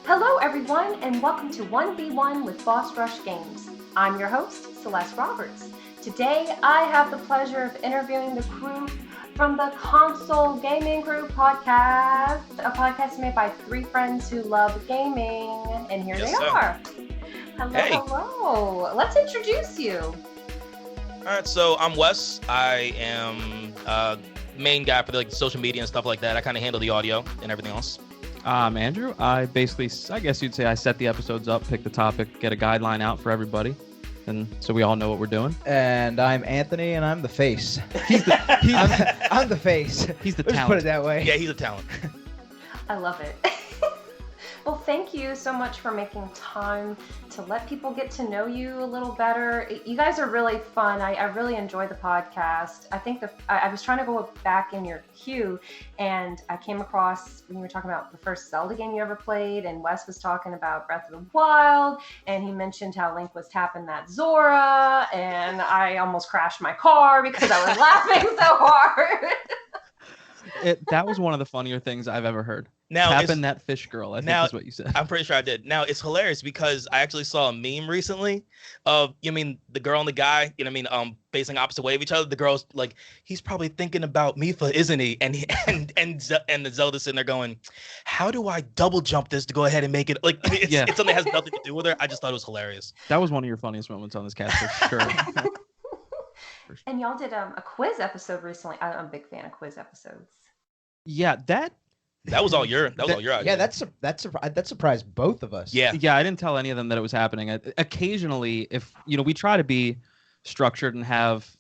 Hello everyone, and welcome to 1v1 with Boss Rush Games. I'm your host, Celeste Roberts. Today, I have the pleasure of interviewing the crew from the Console Gaming Crew podcast, a podcast made by three friends who love gaming, and here they are. Hello. Let's introduce you. All right, so I'm Wes. I am main guy for the social media and stuff like that. I kind of handle the audio and everything else. I'm Andrew. I guess you'd say I set the episodes up, pick the topic, get a guideline out for everybody, and so we all know what we're doing. And I'm Anthony, and I'm the face. I'm I'm the face. He's the Let's talent. put it that way. Yeah, he's a talent. I love it. Well, thank you so much for making time to let people get to know you a little better. You guys are really fun. I really enjoy the podcast. I think I was trying to go back in your queue, and I came across when you were talking about the first Zelda game you ever played, and Wes was talking about Breath of the Wild, and he mentioned how Link was tapping that Zora, and I almost crashed my car because I was laughing so hard. That was one of the funnier things I've ever heard. Now, tapping that fish girl, I think is what you said. I'm pretty sure I did. Now, it's hilarious because I actually saw a meme recently of, the girl and the guy, facing opposite way of each other. The girl's like, he's probably thinking about Mifa, isn't he? And the Zelda sitting there going, how do I double jump this to go ahead and make it? Like, it's something that has nothing to do with her. I just thought it was hilarious. That was one of your funniest moments on this cast for sure. And y'all did a quiz episode recently. I'm a big fan of quiz episodes. Yeah, that was all your idea. Yeah, that surprised both of us. Yeah, I didn't tell any of them that it was happening. Occasionally, if we try to be structured and have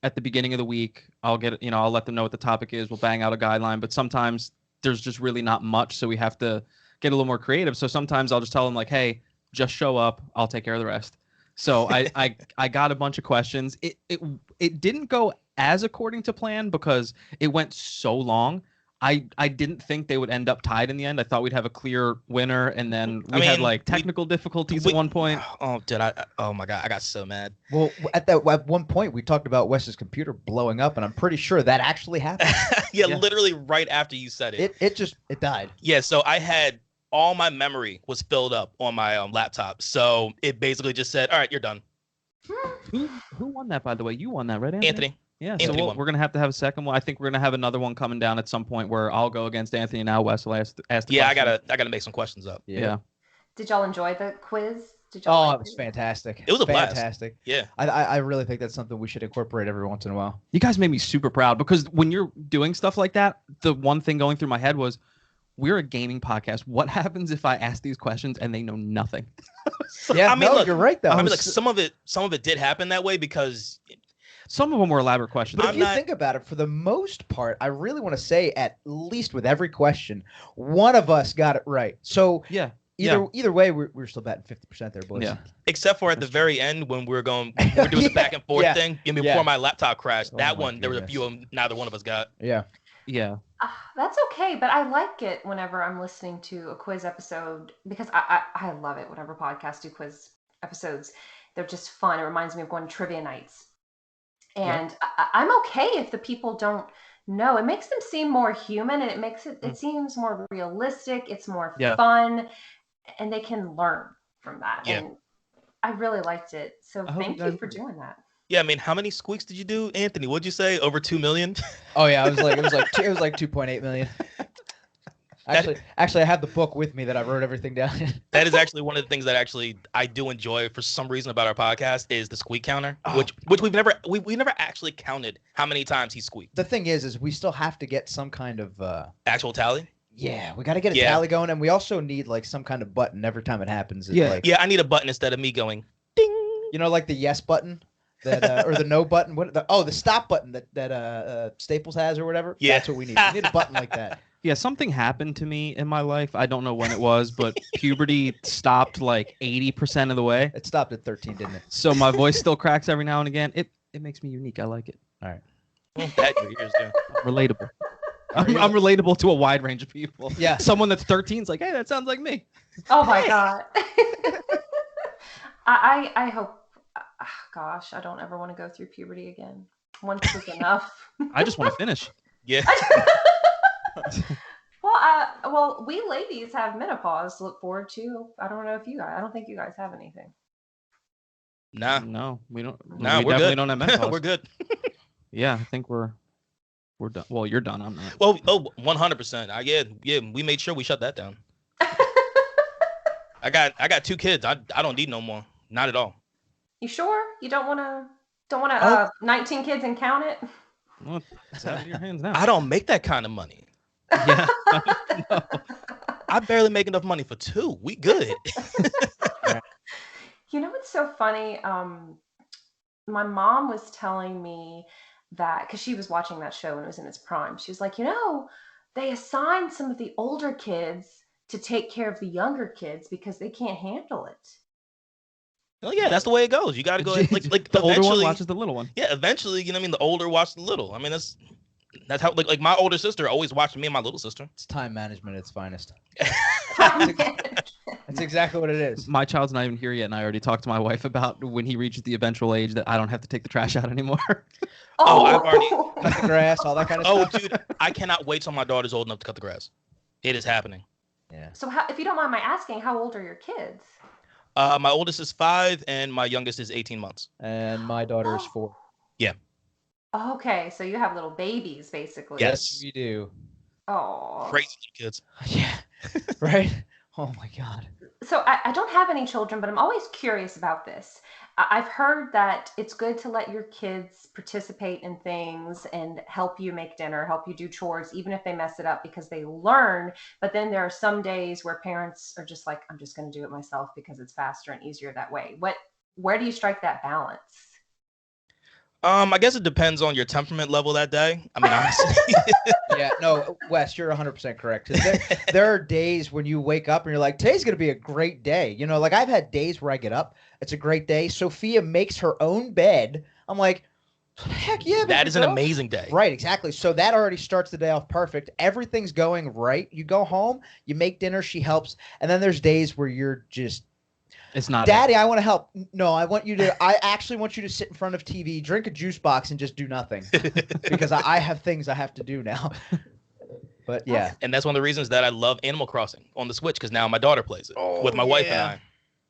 at the beginning of the week, I'll let them know what the topic is. We'll bang out a guideline, but sometimes there's just really not much, so we have to get a little more creative. So sometimes I'll just tell them like, hey, just show up. I'll take care of the rest. So I got a bunch of questions. It didn't go as according to plan because it went so long. I didn't think they would end up tied in the end. I thought we'd have a clear winner, and then we had like technical difficulties at one point. Oh, oh my God, I got so mad. Well, at one point we talked about Wes's computer blowing up, and I'm pretty sure that actually happened. yeah, literally right after you said it. It died. Yeah, so I had all my memory was filled up on my laptop, so it basically just said, all right, you're done. Who won that, by the way? You won that, right, Anthony? Yeah, so we're going to have a second one. I think we're going to have another one coming down at some point where I'll go against Anthony and now Wes will ask the question. I gotta make some questions up. Yeah. Did y'all enjoy the quiz? It was fantastic. It was a blast. Fantastic. Yeah. I really think that's something we should incorporate every once in a while. You guys made me super proud because when you're doing stuff like that, the one thing going through my head was, we're a gaming podcast. What happens if I ask these questions and they know nothing? Look, you're right though. Some of it did happen that way because some of them were elaborate questions. But if you think about it, for the most part, I really want to say at least with every question, one of us got it right. So either way, we're still batting 50% there, boys. Yeah. Except for at the very end when we're doing the back and forth thing. Before my laptop crashed, there was a few of them neither one of us got. Yeah. Yeah. That's okay, but I like it whenever I'm listening to a quiz episode because I love it whenever podcasts do quiz episodes. They're just fun. It reminds me of going to trivia nights. And I'm okay if the people don't know. It makes them seem more human, and it makes it seems more realistic. It's more fun, and they can learn from that. Yeah. And I really liked it. So thank you for doing that. Yeah, how many squeaks did you do, Anthony? What'd you say? Over 2 million? Oh yeah, it was like 2.8 million. Actually, I have the book with me that I wrote everything down in. That is actually one of the things that I do enjoy for some reason about our podcast is the squeak counter, which we never actually counted how many times he squeaked. The thing is we still have to get some kind of actual tally. Yeah, we got to get a tally going, and we also need like some kind of button every time it happens. I need a button instead of me going ding. Like the yes button. That or the no button. The stop button that Staples has or whatever. Yeah, that's what we need. We need a button like that. Yeah, something happened to me in my life. I don't know when it was, but puberty stopped like 80% of the way. It stopped at 13, didn't it? So my voice still cracks every now and again. It makes me unique. I like it. All right. Relatable. I'm relatable to a wide range of people. Yeah. Someone that's 13 is like, hey, that sounds like me. Oh my God. I hope. Gosh, I don't ever want to go through puberty again. Once was enough. I just want to finish. Yeah. Well, Well, we ladies have menopause to look forward to. I don't know if you guys. I don't think you guys have anything. Nah. No, we don't. Nah, we we're definitely good. don't have menopause. We're good. Yeah, I think we're done. Well, you're done. I'm not. Well, 100%. Yeah, we made sure we shut that down. I got 2 kids. I don't need no more. Not at all. You sure? You don't want to 19 kids and count it? Well, it's out of your hands now. I don't make that kind of money. Yeah. No. I barely make enough money for 2. We good. You know what's so funny? My mom was telling me that because she was watching that show when it was in its prime. She was like, they assigned some of the older kids to take care of the younger kids because they can't handle it. Well, yeah, that's the way it goes. You got to go like the older one watches the little one. Yeah, eventually, you know what I mean. The older watch the little. I mean, that's how like my older sister always watched me and my little sister. It's time management at its finest. That's exactly what it is. My child's not even here yet, and I already talked to my wife about when he reaches the eventual age that I don't have to take the trash out anymore. I've already cut the grass, all that kind of stuff. Oh, dude, I cannot wait till my daughter's old enough to cut the grass. It is happening. Yeah. So, if you don't mind my asking, how old are your kids? My oldest is 5, and my youngest is 18 months. And my daughter is 4. Yeah. Okay, so you have little babies, basically. Yes, we do. Oh. Crazy kids. Yeah. Right? Oh my God. So I don't have any children, but I'm always curious about this. I've heard that it's good to let your kids participate in things and help you make dinner, help you do chores, even if they mess it up, because they learn. But then there are some days where parents are just like, I'm just going to do it myself because it's faster and easier that way. Where do you strike that balance? I guess it depends on your temperament level that day. I mean, honestly. Yeah, no, Wes, you're 100% correct. 'Cause there are days when you wake up and you're like, today's going to be a great day. Like I've had days where I get up. It's a great day. Sophia makes her own bed. I'm like, heck yeah. That is an amazing day. Right, exactly. So that already starts the day off perfect. Everything's going right. You go home, you make dinner, she helps. And then there's days where you're just, it's not Daddy, I want to help. No, I actually want you to sit in front of TV, drink a juice box, and just do nothing. Because I have things I have to do now. But yeah. And that's one of the reasons that I love Animal Crossing on the Switch, because now my daughter plays it with my wife and I.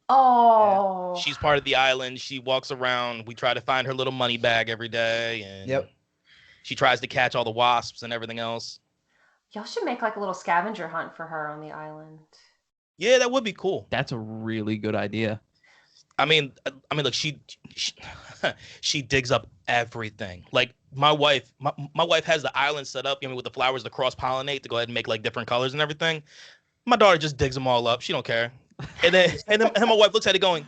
Oh. She's part of the island. She walks around. We try to find her little money bag every day. And she tries to catch all the wasps and everything else. Y'all should make like a little scavenger hunt for her on the island. Yeah, that would be cool. That's a really good idea. I mean, look, she digs up everything. Like my wife has the island set up, with the flowers to cross pollinate to go ahead and make like different colors and everything. My daughter just digs them all up. She don't care. And then my wife looks at it going,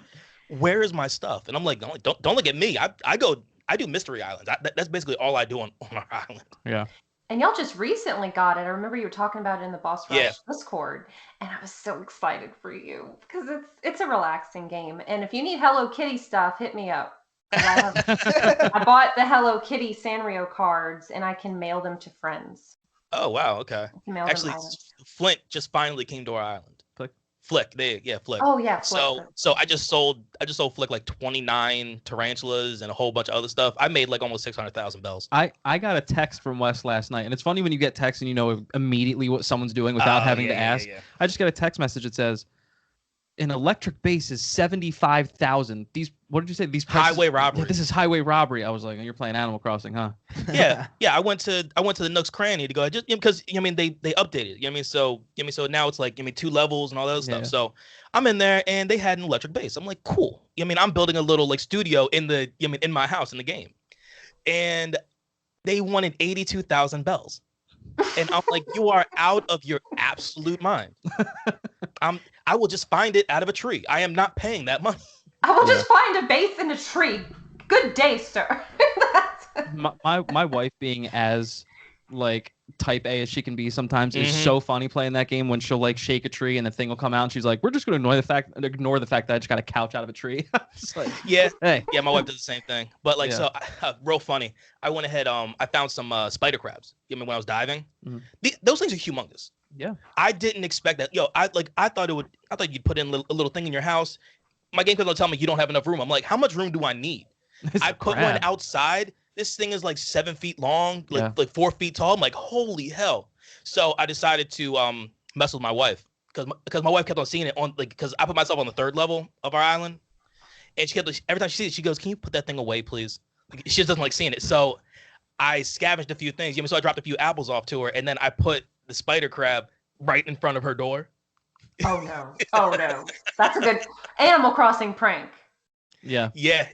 "Where is my stuff?" And I'm like, "Don't look at me. I do mystery islands. That's basically all I do on our island." Yeah. And y'all just recently got it. I remember you were talking about it in the Boss Rush Discord, and I was so excited for you because it's a relaxing game. And if you need Hello Kitty stuff, hit me up. I bought the Hello Kitty Sanrio cards, and I can mail them to friends. Oh wow, okay. Actually, Flint just finally came to our island. Flick, Flick. Oh yeah, Flick. So I just sold Flick like 29 tarantulas and a whole bunch of other stuff. I made like almost 600,000 bells. I got a text from Wes last night, and it's funny when you get texts and you know immediately what someone's doing without having to ask. Yeah. I just got a text message that says, "An electric base is 75,000. These, what did you say? These prices, highway robbery. Yeah, this is highway robbery." I was like, "You're playing Animal Crossing, huh?" Yeah. I went to the Nook's Cranny to go just because they updated. So now it's like 2 levels and all that other stuff. So I'm in there and they had an electric base. I'm like, cool. I'm building a little like studio in the in my house in the game, and they wanted 82,000 bells, and I'm like, you are out of your absolute mind. I will just find it out of a tree. I am not paying that money. I will just find a base in a tree. Good day, sir. my wife, being as like type A as she can be sometimes, is so funny playing that game when she'll like shake a tree and the thing will come out and she's like, "We're just gonna ignore the fact that I just got a couch out of a tree." Like, yeah, my wife does the same thing. But like, so real funny. I went ahead. I found some spider crabs. When I was diving, those things are humongous. Yeah, I didn't expect that. I thought you'd put in a little thing in your house. My game will tell me you don't have enough room. I'm like, how much room do I need? I put one outside. This thing is like 7 feet long, like 4 feet tall. I'm like, holy hell. So I decided to mess with my wife because my wife kept on seeing it on because I put myself on the 3rd level of our island, and she kept every time she sees it, she goes, "Can you put that thing away, please?" Like, she just doesn't like seeing it. So I scavenged a few things. So I dropped a few apples off to her, and then I put the spider crab right in front of her door. Oh no! Oh no! That's a good Animal Crossing prank. Yeah. Yeah,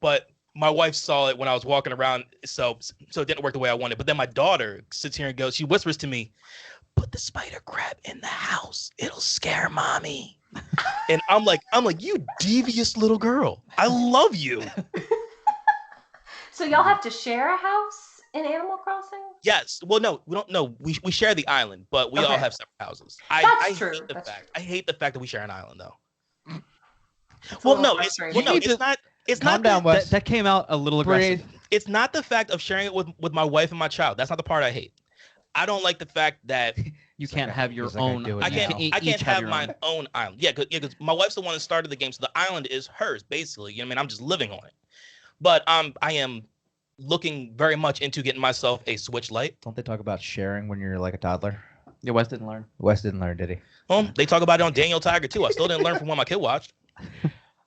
but my wife saw it when I was walking around, so it didn't work the way I wanted. But then my daughter sits here and goes, she whispers to me, "Put the spider crab in the house. It'll scare mommy." And I'm like, you devious little girl. I love you. So y'all have to share a house in Animal Crossing? Yes. Well, no, we don't. No, we share the island, but we all Okay. have separate houses. That's true. Hate the That's fact. I hate the fact that we share an island, though. It's Well, no, it's frustrating. not. It's Calm not down, Wes. That came out a little aggressive. Breathe. It's not the fact of sharing it with my wife and my child. That's not the part I hate. I don't like the fact that You can't have your he's like, I own. do it I now. can't each I can't have your my own. own island. Yeah, because my wife's the one that started the game, so the island is hers basically. You know what I mean? I'm just living on it. But I am looking very much into getting myself a Switch Lite. Don't they talk about sharing when you're like a toddler? Yeah, Wes didn't learn. Wes didn't learn, did he? Well, they talk about it on Daniel Tiger too. I still didn't learn from what my kid watched.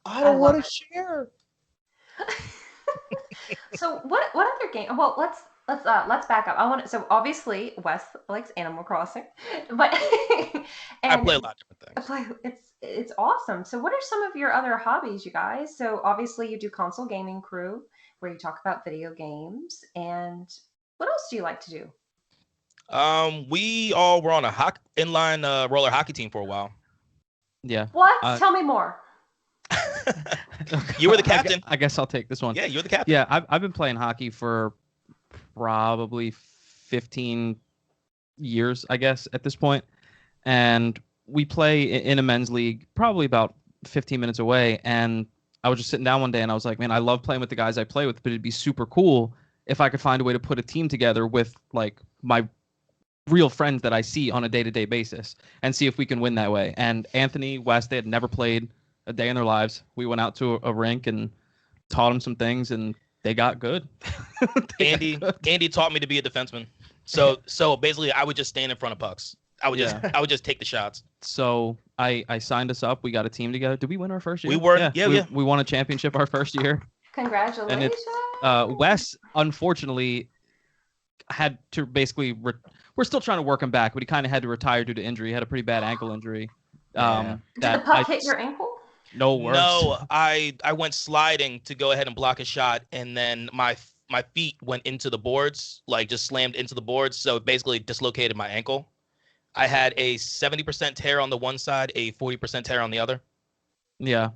I don't wanna want to share. So what other game? Well, let's back up. I want so obviously Wes likes Animal Crossing, but I play a lot of different things. It's awesome. So what are some of your other hobbies, you guys? So obviously you do console gaming crew where you talk about video games, and what else do you like to do? We all were on a inline roller hockey team for a while. Yeah. What? Tell me more. You were the captain. I guess I'll take this one. Yeah, you're the captain. Yeah, I've been playing hockey for probably 15 years, I guess, at this point. And we play in a men's league, probably about 15 minutes away. And I was just sitting down one day and I was like, man, I love playing with the guys I play with, but it'd be super cool if I could find a way to put a team together with like my real friends that I see on a day-to-day basis and see if we can win that way. And Anthony, West, they had never played a day in their lives. We went out to a rink and taught them some things, and they got good. Andy taught me to be a defenseman. So basically, I would just stand in front of pucks. I would just take the shots. So I signed us up. We got a team together. Did we win our first year? We were. Yeah. We won a championship our first year. Congratulations. And it's Wes, unfortunately, had to basically. We're still trying to work him back, but he kind of had to retire due to injury. He had a pretty bad ankle injury. Did the puck hit your ankle? No worse. No, I went sliding to go ahead and block a shot, and then my feet went into the boards, like just slammed into the boards, so it basically dislocated my ankle. I had a 70% tear on the one side, a 40% tear on the other. Yeah.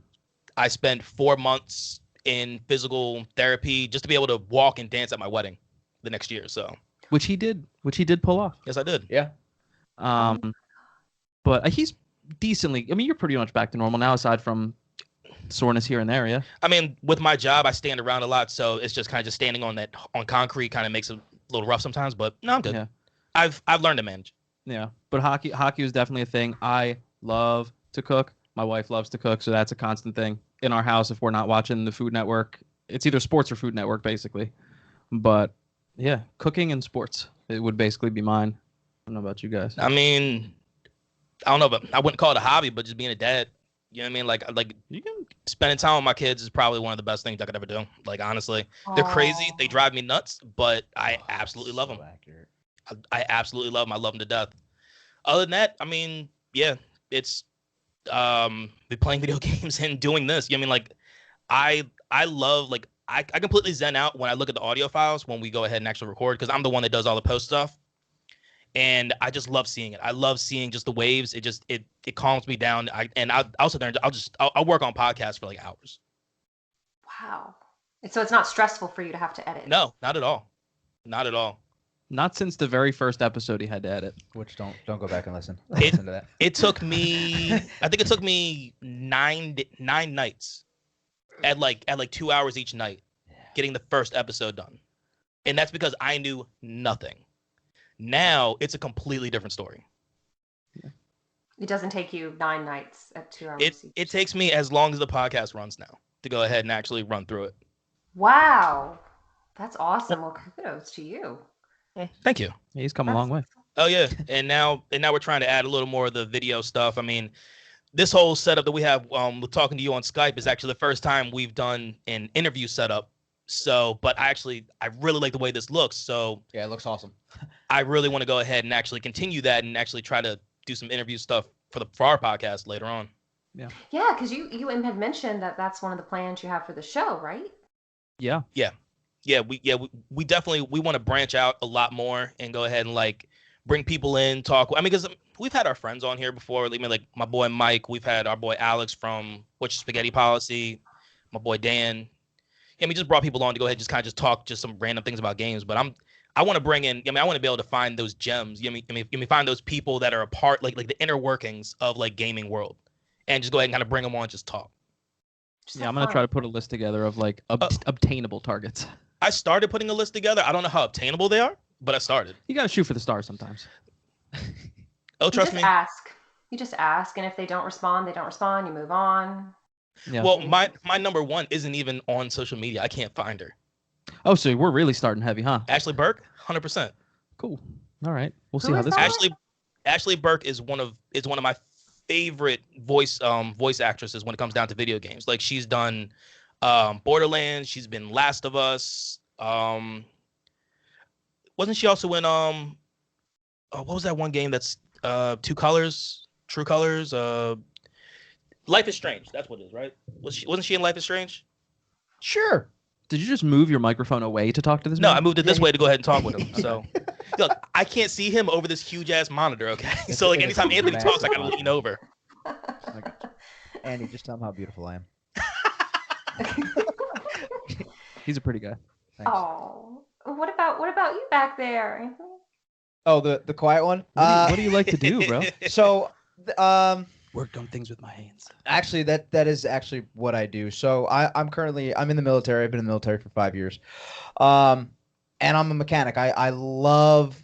I spent 4 months in physical therapy just to be able to walk and dance at my wedding the next year. So. Which he did pull off. Yes, I did. Yeah. But he's decently. I mean, you're pretty much back to normal now, aside from soreness here and there. Yeah. I mean, with my job, I stand around a lot, so it's just kind of just standing on concrete kind of makes it a little rough sometimes. But no, I'm good. Yeah. I've learned to manage. Yeah. But hockey was definitely a thing. I love to cook. My wife loves to cook, so that's a constant thing in our house. If we're not watching the Food Network, it's either sports or Food Network, basically. But yeah, cooking and sports, it would basically be mine. I don't know about you guys. I mean, I don't know, but I wouldn't call it a hobby, but just being a dad. You know what I mean? Like You can. spending time with my kids is probably one of the best things I could ever do. Like, honestly, they're crazy. They drive me nuts, but I absolutely love them. Accurate. I absolutely love them. I love them to death. Other than that, I mean, yeah, it's be playing video games and doing this. You know what I mean? Like, I love, like, I completely zen out when I look at the audio files when we go ahead and actually record, because I'm the one that does all the post stuff. And I just love seeing it. I love seeing just the waves. It calms me down. I'll sit there and I'll work on podcasts for like hours. Wow. So it's not stressful for you to have to edit? No, not at all. Not at all. Not since the very first episode he had to edit. Which don't go back and listen. Listen to that. It took me, I think it took me nine nights at like 2 hours each night getting the first episode done. And that's because I knew nothing. Now it's a completely different story. It doesn't take you 9 nights at 2 hours each. It takes me as long as the podcast runs now to go ahead and actually run through it. Wow. That's awesome. Well, kudos to you. Thank you. Yeah, he's come a long way. Oh yeah, and now we're trying to add a little more of the video stuff. I mean, this whole setup that we have with talking to you on Skype is actually the first time we've done an interview setup. So, but I really like the way this looks. So Yeah, it looks awesome. I really want to go ahead and actually continue that and actually try to do some interview stuff for our podcast later on. Yeah, because you had mentioned that that's one of the plans you have for the show, right? Yeah. We definitely we want to branch out a lot more and go ahead and like bring people in, talk. I mean, because we've had our friends on here before. I mean, like my boy Mike. We've had our boy Alex from What's Spaghetti Policy. My boy Dan. Yeah, we just brought people on to go ahead and just kind of just talk just some random things about games. But I want to bring in. I mean, I want to be able to find those gems. Find those people that are a part like the inner workings of like gaming world, and just go ahead and kind of bring them on, and just talk. Yeah, I'm gonna try to put a list together of like obtainable targets. I started putting a list together. I don't know how obtainable they are, but I started. You gotta shoot for the stars sometimes. Oh, trust me. You just ask, and if they don't respond, they don't respond. You move on. Yeah. Well, my number one isn't even on social media. I can't find her. Oh, so we're really starting heavy, huh? Ashley Burke, 100%. Cool. All right, we'll see Who how is this that? goes. Ashley Burke is one of my favorite voice actresses when it comes down to video games. Like she's done Borderlands, she's been Last of Us. Wasn't she also in what was that one game that's True Colors? Life is Strange. That's what it is, right? Wasn't she in Life is Strange? Sure. Did you just move your microphone away to talk to this No, man? I moved it this way to go ahead and talk with him. So, look, I can't see him over this huge ass monitor. Okay, so like anytime Anthony talks, I gotta lean over. Andy, just tell him how beautiful I am. He's a pretty guy. Thanks. Oh, what about you back there, Anthony? Oh, the quiet one. What do you like to do, bro? So, Work on things with my hands. actually, that is actually what I do. So I'm in the military. I've been in the military for 5 years, and I'm a mechanic. I love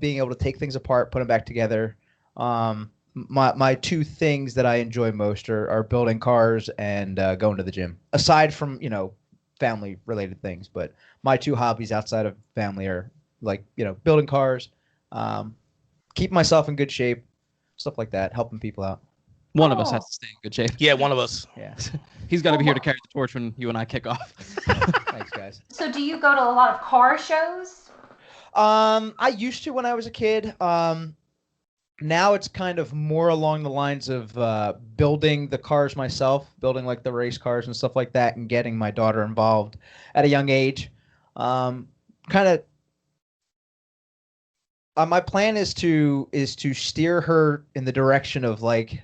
being able to take things apart, put them back together. My two things that I enjoy most are building cars and going to the gym. Aside from family related things, but my two hobbies outside of family are like building cars, keeping myself in good shape, stuff like that, helping people out. One of us has to stay in good shape. Yeah, one of us. Yeah. He's got to be here to carry the torch when you and I kick off. Thanks, guys. So, do you go to a lot of car shows? I used to when I was a kid. Now it's kind of more along the lines of building the cars myself, building like the race cars and stuff like that, and getting my daughter involved at a young age. My plan is to steer her in the direction of like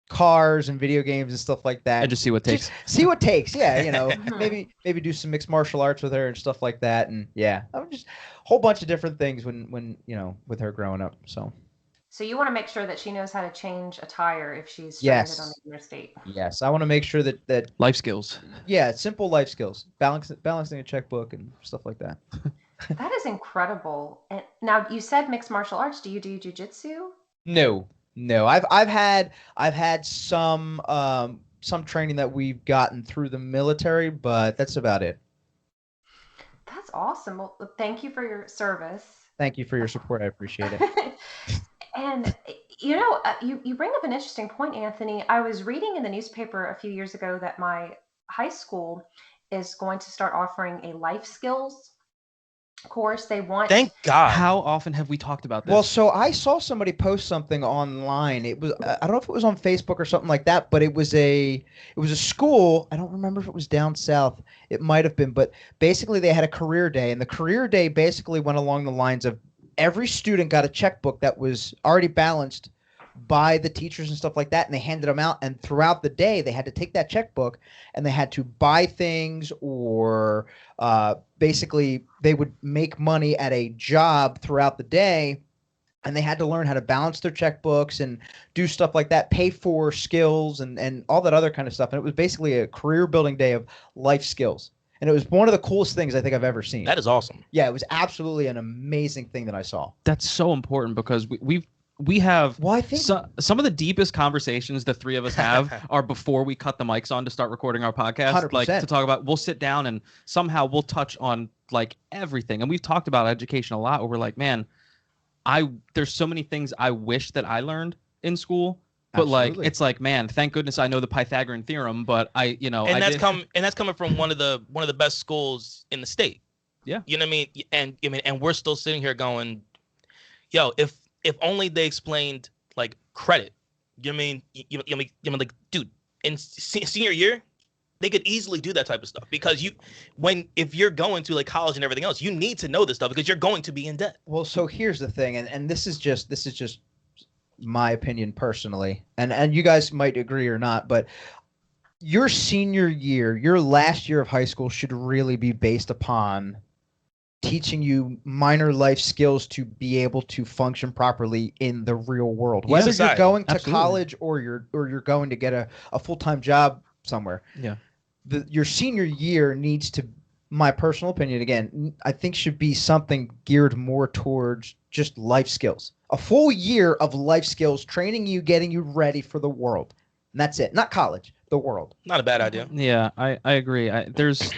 cars and video games and stuff like that. And just see what takes. Just see what takes. Yeah, maybe do some mixed martial arts with her and stuff like that. And yeah, I'm just a whole bunch of different things when with her growing up. So you want to make sure that she knows how to change a tire if she's Yes. stranded on the interstate. Yes, I want to make sure that Life skills. yeah, simple life skills, balancing a checkbook and stuff like that. That is incredible. And now you said mixed martial arts. Do you do jujitsu? No. I've had some training that we've gotten through the military, but that's about it. That's awesome. Well, thank you for your service. Thank you for your support. I appreciate it. And you bring up an interesting point, Anthony. I was reading in the newspaper a few years ago that my high school is going to start offering a life skills course. They want. Thank God. How often have we talked about this? Well, so I saw somebody post something online. It was I don't know if it was on Facebook or something like that, but it was a school. I don't remember if it was down south. It might have been, but basically they had a career day, and the career day basically went along the lines of every student got a checkbook that was already balanced by the teachers and stuff like that, and they handed them out, and throughout the day they had to take that checkbook and they had to buy things or basically they would make money at a job throughout the day, and they had to learn how to balance their checkbooks and do stuff like that, pay for skills and all that other kind of stuff. And it was basically a career building day of life skills. And it was one of the coolest things I think I've ever seen. That is awesome. Yeah, it was absolutely an amazing thing that I saw. That's so important because we have Well, I think some of the deepest conversations the three of us have are before we cut the mics on to start recording our podcast. 100%. Like to talk about, we'll sit down and somehow we'll touch on like everything. And we've talked about education a lot where we're like, man, there's so many things I wish that I learned in school. But Absolutely. like, it's like, man, thank goodness I know the Pythagorean theorem. But And that's coming from one of the best schools in the state. Yeah. You know what I mean? And we're still sitting here going, yo, if only they explained like credit. You know what I mean? You know, like, dude, in senior year, they could easily do that type of stuff because if you're going to like college and everything else, you need to know this stuff because you're going to be in debt. Well, so here's the thing, and this is just my opinion personally, and you guys might agree or not, but your senior year, your last year of high school should really be based upon teaching you minor life skills to be able to function properly in the real world. Whether you're Society. going to Absolutely. college or you're going to get a full-time job somewhere. Yeah. Your senior year needs to, my personal opinion, again, I think should be something geared more towards just life skills. A full year of life skills, training you, getting you ready for the world. And that's it. Not college, the world. Not a bad idea. Yeah, I agree. There's,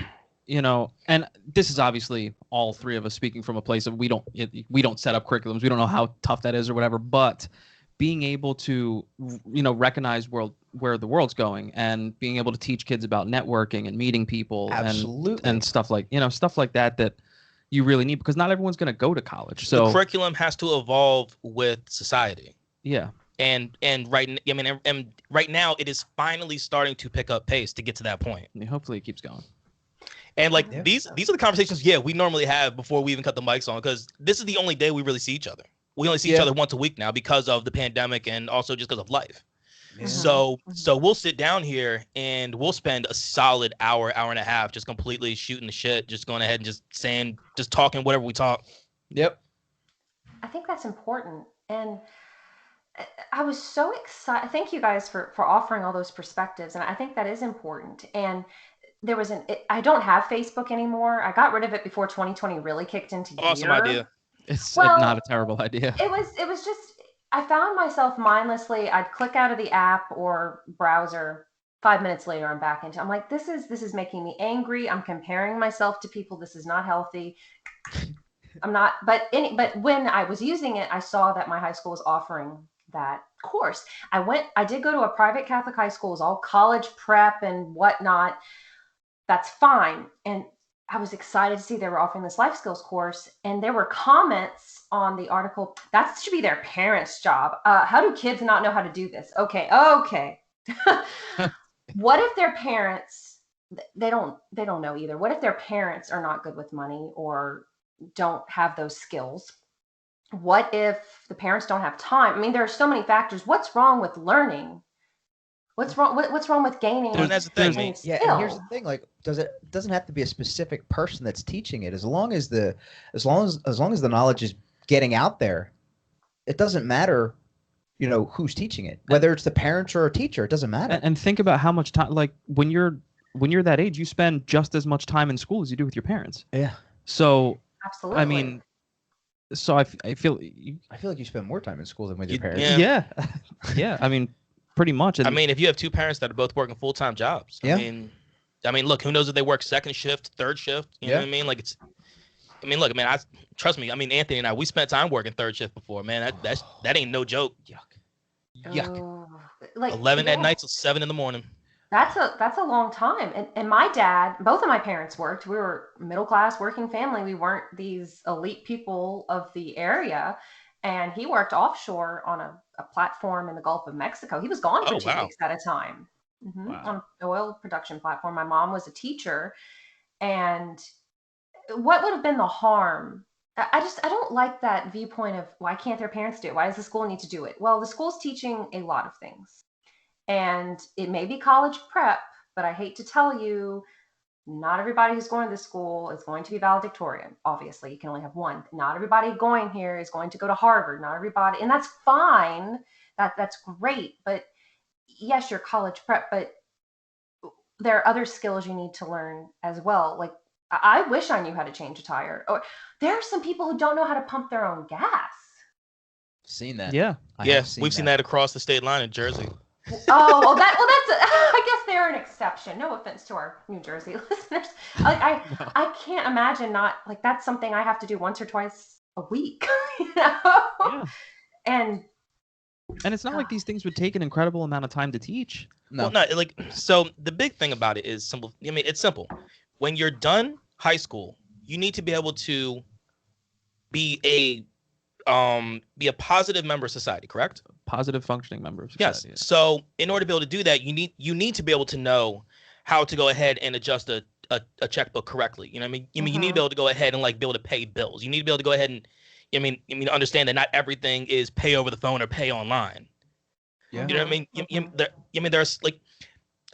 and this is obviously all three of us speaking from a place of we don't set up curriculums. We don't know how tough that is or whatever. But being able to, recognize where the world's going and being able to teach kids about networking and meeting people Absolutely. and stuff like that you really need, because not everyone's going to go to college. So the curriculum has to evolve with society. Yeah. And right now it is finally starting to pick up pace to get to that point. I mean, hopefully it keeps going. And like Yeah. these are the conversations we normally have before we even cut the mics on, because this is the only day we really see each other. We only see each other once a week now because of the pandemic and also just because of life. Yeah. So we'll sit down here and we'll spend a solid hour and a half just completely shooting the shit, just going ahead and just talking whatever we talk. Yep. I think that's important. And I was so excited. Thank you guys for offering all those perspectives. And I think that is important. And there was I don't have Facebook anymore. I got rid of it before 2020 really kicked into gear. Awesome idea. It's Well, not a terrible idea. It was just, I found myself mindlessly, I'd click out of the app or browser. 5 minutes later, I'm back into. I'm like, this is making me angry. I'm comparing myself to people. This is not healthy. I'm not. But when I was using it, I saw that my high school was offering that course. I did go to a private Catholic high school. It was all college prep and whatnot. That's fine. And I was excited to see they were offering this life skills course, and there were comments on the article. That should be their parents' job. How do kids not know how to do this? Okay. What if their parents, they don't know either? What if their parents are not good with money or don't have those skills? What if the parents don't have time? I mean, there are so many factors. What's wrong with learning? What's wrong with gaining? And that's the thing, gaining Yeah, skill? and here's the thing: like, it doesn't have to be a specific person that's teaching it. As long as the knowledge is getting out there, it doesn't matter, who's teaching it. Whether it's the parents or a teacher, it doesn't matter. And think about how much time, like when you're that age, you spend just as much time in school as you do with your parents. Yeah. So Absolutely. I mean, so I feel like you spend more time in school than with your parents. Yeah. yeah. I mean, pretty much. And I mean, if you have two parents that are both working full-time jobs, Yeah. I mean, look, who knows if they work second shift, third shift? You know what I mean? Like trust me. I mean, Anthony and I, we spent time working third shift before, man. That ain't no joke. Yuck. Oh, like 11 at yeah. night till 7 in the morning. That's a long time. And my dad, both of my parents worked. We were middle class working family. We weren't these elite people of the area. And he worked offshore on a platform in the Gulf of Mexico. He was gone for 2 weeks at a time. Wow. On an oil production platform. My mom was a teacher. And what would have been the harm? I don't like that viewpoint of why can't their parents do it? Why does the school need to do it? Well, the school's teaching a lot of things. And it may be college prep, but I hate to tell you, not everybody who's going to this school is going to be valedictorian. Obviously, you can only have one. Not everybody going here is going to go to Harvard. Not everybody, and that's fine. That's great. But yes, you're college prep, but there are other skills you need to learn as well. Like I wish I knew how to change a tire. Or there are some people who don't know how to pump their own gas. Seen that? yeah. We've seen that across the state line in Jersey. That's I guess they're an exception. No offense to our New Jersey listeners. Like I can't imagine not, like, that's something I have to do once or twice a week, you know? Yeah. And And it's not like these things would take an incredible amount of time to teach. No. Well, no, like so the big thing about it is simple. I mean, it's simple. When you're done high school, you need to be able to be a positive member of society, correct? Positive functioning member of Yes. society. So in order to be able to do that, you need to be able to know how to go ahead and adjust a checkbook correctly. You know what I mean? You need to be able to go ahead and like be able to pay bills. You need to be able to go ahead and understand that not everything is pay over the phone or pay online. Yeah. You know what I mean? There's like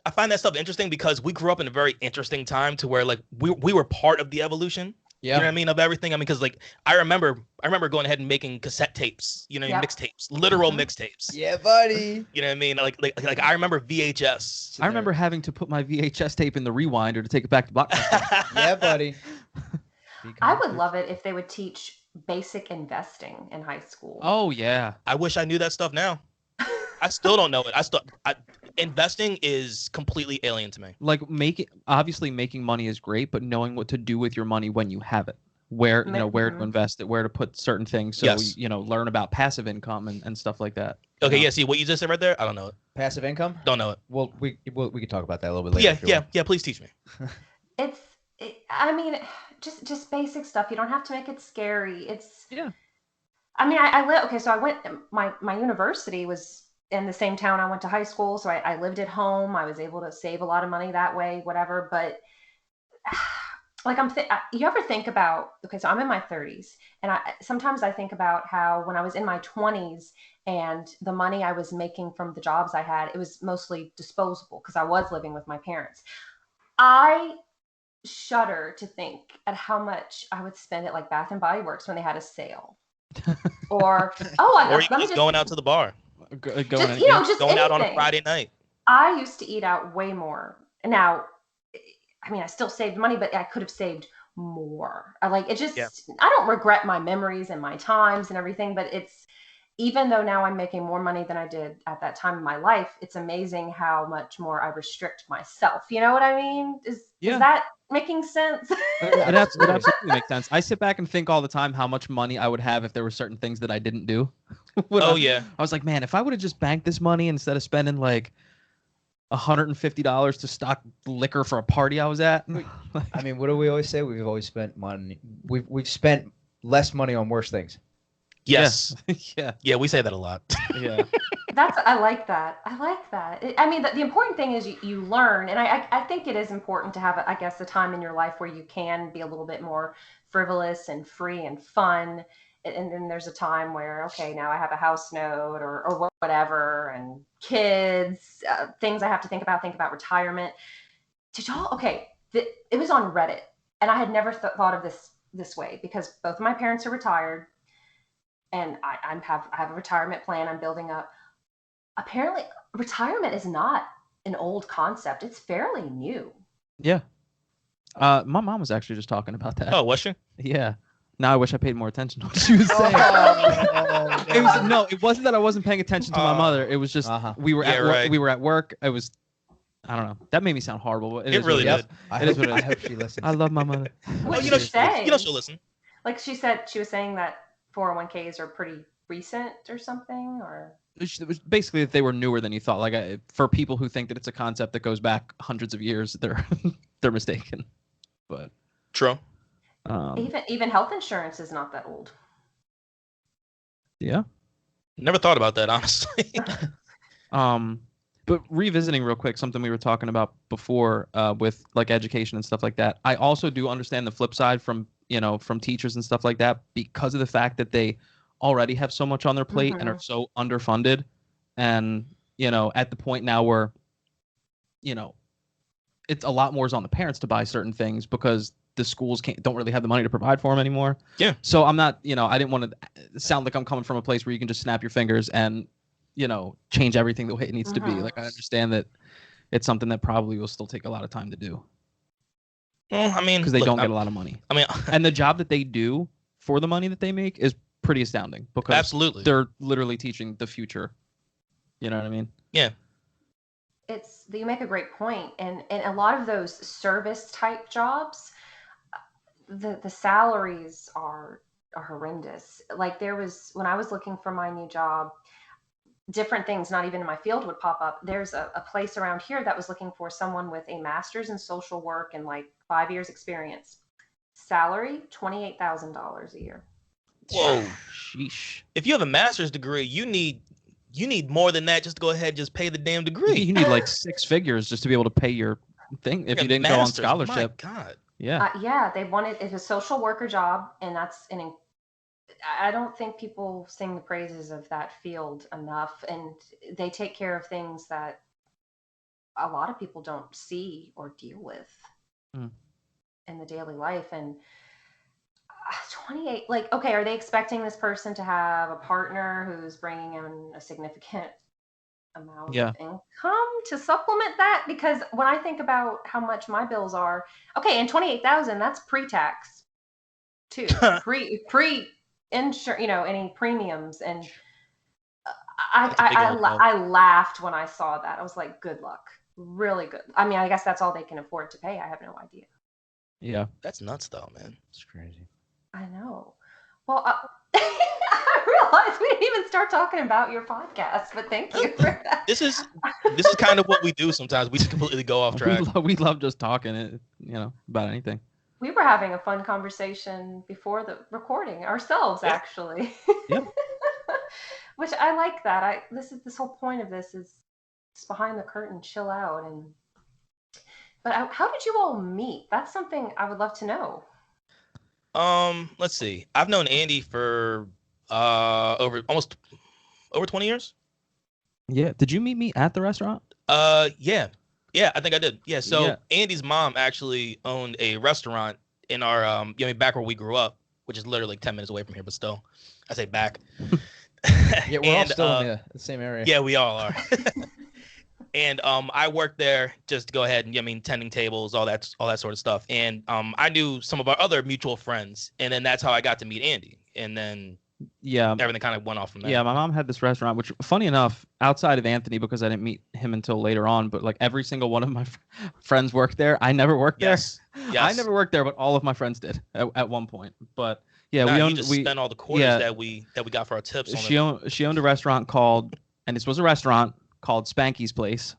I find that stuff interesting because we grew up in a very interesting time to where like we were part of the evolution. Yeah. You know what I mean, of everything. I mean, because like I remember going ahead and making cassette tapes, Yep. mixtapes, literal mixtapes. Yeah, buddy. You know what I mean? Like I remember VHS. I remember having to put my VHS tape in the rewinder to take it back to Blockbuster. Yeah, buddy. I would love it if they would teach basic investing in high school. Oh yeah. I wish I knew that stuff now. I still don't know it. Investing is completely alien to me. Like obviously making money is great, but knowing what to do with your money when you have it. Where where to invest it, where to put certain things, so Yes. learn about passive income and stuff like that. Okay, yeah. See what you just said right there. I don't know it. Passive income? Don't know it. Well, we can talk about that a little bit later. Yeah. Please teach me. I mean, just basic stuff. You don't have to make it scary. Yeah. I mean, I live. Okay, so I went. My university was in the same town I went to high school, so I lived at home. I was able to save a lot of money that way, whatever. But like you ever think about? Okay, so I'm in my 30s, and sometimes I think about how when I was in my 20s and the money I was making from the jobs I had, it was mostly disposable because I was living with my parents. I shudder to think at how much I would spend at like Bath and Body Works when they had a sale. Or Or you just going out to the bar, going out on a Friday night. I used to eat out way more. Now, I mean, I still saved money, but I could have saved more. I don't regret my memories and my times and everything, but even though now I'm making more money than I did at that time in my life, it's amazing how much more I restrict myself. You know what I mean? Is that making sense? It absolutely makes sense. I sit back and think all the time how much money I would have if there were certain things that I didn't do. I was like, man, if I would have just banked this money instead of spending like $150 to stock liquor for a party I was at. I mean, what do we always say? We've always spent money. We've spent less money on worse things. Yes. Yeah. Yeah, we say that a lot. Yeah. I like that. I mean, the important thing is you learn, and I think it is important to have, I guess, a time in your life where you can be a little bit more frivolous and free and fun. And then there's a time where, okay, now I have a house note or whatever, and kids, things I have to think about retirement. Did y'all? Okay, it was on Reddit, and I had never thought of this way because both of my parents are retired, and I have a retirement plan I'm building up. Apparently, retirement is not an old concept; it's fairly new. Yeah. My mom was actually just talking about that. Oh, was she? Yeah. Now I wish I paid more attention to what she was saying. It wasn't that I wasn't paying attention to my mother. It was just we were at work. Right. We were at work. I don't know. That made me sound horrible. But It really did. I hope she listens. I love my mother. What did she say? She'll listen. Like she was saying that 401ks are pretty recent or something, or It was basically that they were newer than you thought. Like for people who think that it's a concept that goes back hundreds of years, they're mistaken. But true. Even health insurance is not that old. Yeah. Never thought about that, honestly. But revisiting real quick, something we were talking about before with like education and stuff like that. I also do understand the flip side from teachers and stuff like that because of the fact that they already have so much on their plate and are so underfunded. And, at the point now where, it's a lot more is on the parents to buy certain things because the schools don't really have the money to provide for them anymore. Yeah. So I'm not, I didn't want to sound like I'm coming from a place where you can just snap your fingers and, change everything the way it needs to be. Like I understand that it's something that probably will still take a lot of time to do. Well, I mean, because they don't get a lot of money. I mean, and the job that they do for the money that they make is pretty astounding because absolutely they're literally teaching the future. You know what I mean? Yeah. You make a great point, and a lot of those service type jobs, the salaries are are horrendous. Like there was when I was looking for my new job, different things not even in my field would pop up. There's a place around here that was looking for someone with a master's in social work and like 5 years experience. Salary $28,000 a year. Whoa. Sheesh. If you have a master's degree, you need more than that just to go ahead and just pay the damn degree. You need like 6 figures just to be able to pay your thing if you didn't go on scholarship. My God. Yeah. Yeah, they wanted it was a social worker job, and I don't think people sing the praises of that field enough, and they take care of things that a lot of people don't see or deal with in the daily life. And 28, like, okay, are they expecting this person to have a partner who's bringing in a significant amount of income to supplement that? Because when I think about how much my bills are, okay, and 28,000, that's pre-tax too, pre insurance, any premiums. And I laughed when I saw that. I was like, good luck, really good. I mean, I guess that's all they can afford to pay. I have no idea. Yeah, that's nuts though, man. It's crazy. I know. Well, I realized we didn't even start talking about your podcast, but thank you for that. This is kind of what we do sometimes. We just completely go off track. We love just talking, about anything. We were having a fun conversation before the recording ourselves, actually. Yep. Which I like that. This whole point of this is it's behind the curtain, chill out. But how did you all meet? That's something I would love to know. Let's see. I've known Andy for over 20 years. Yeah. Did you meet me at the restaurant? Yeah, I think I did. Yeah. So Andy's mom actually owned a restaurant in our back where we grew up, which is literally 10 minutes away from here, but still, I say back. Yeah, we're all still in the same area. Yeah, we all are. And I worked there just to go ahead and tending tables, all that sort of stuff. And I knew some of our other mutual friends, and then that's how I got to meet Andy. And then everything kind of went off from there. Yeah, my mom had this restaurant, which, funny enough, outside of Anthony, because I didn't meet him until later on, but like every single one of my friends worked there. I never worked there. Yes. I never worked there, but all of my friends did at one point. But yeah, we spent all the quarters that we got for our tips. She owned a restaurant and this was a restaurant called Spanky's Place.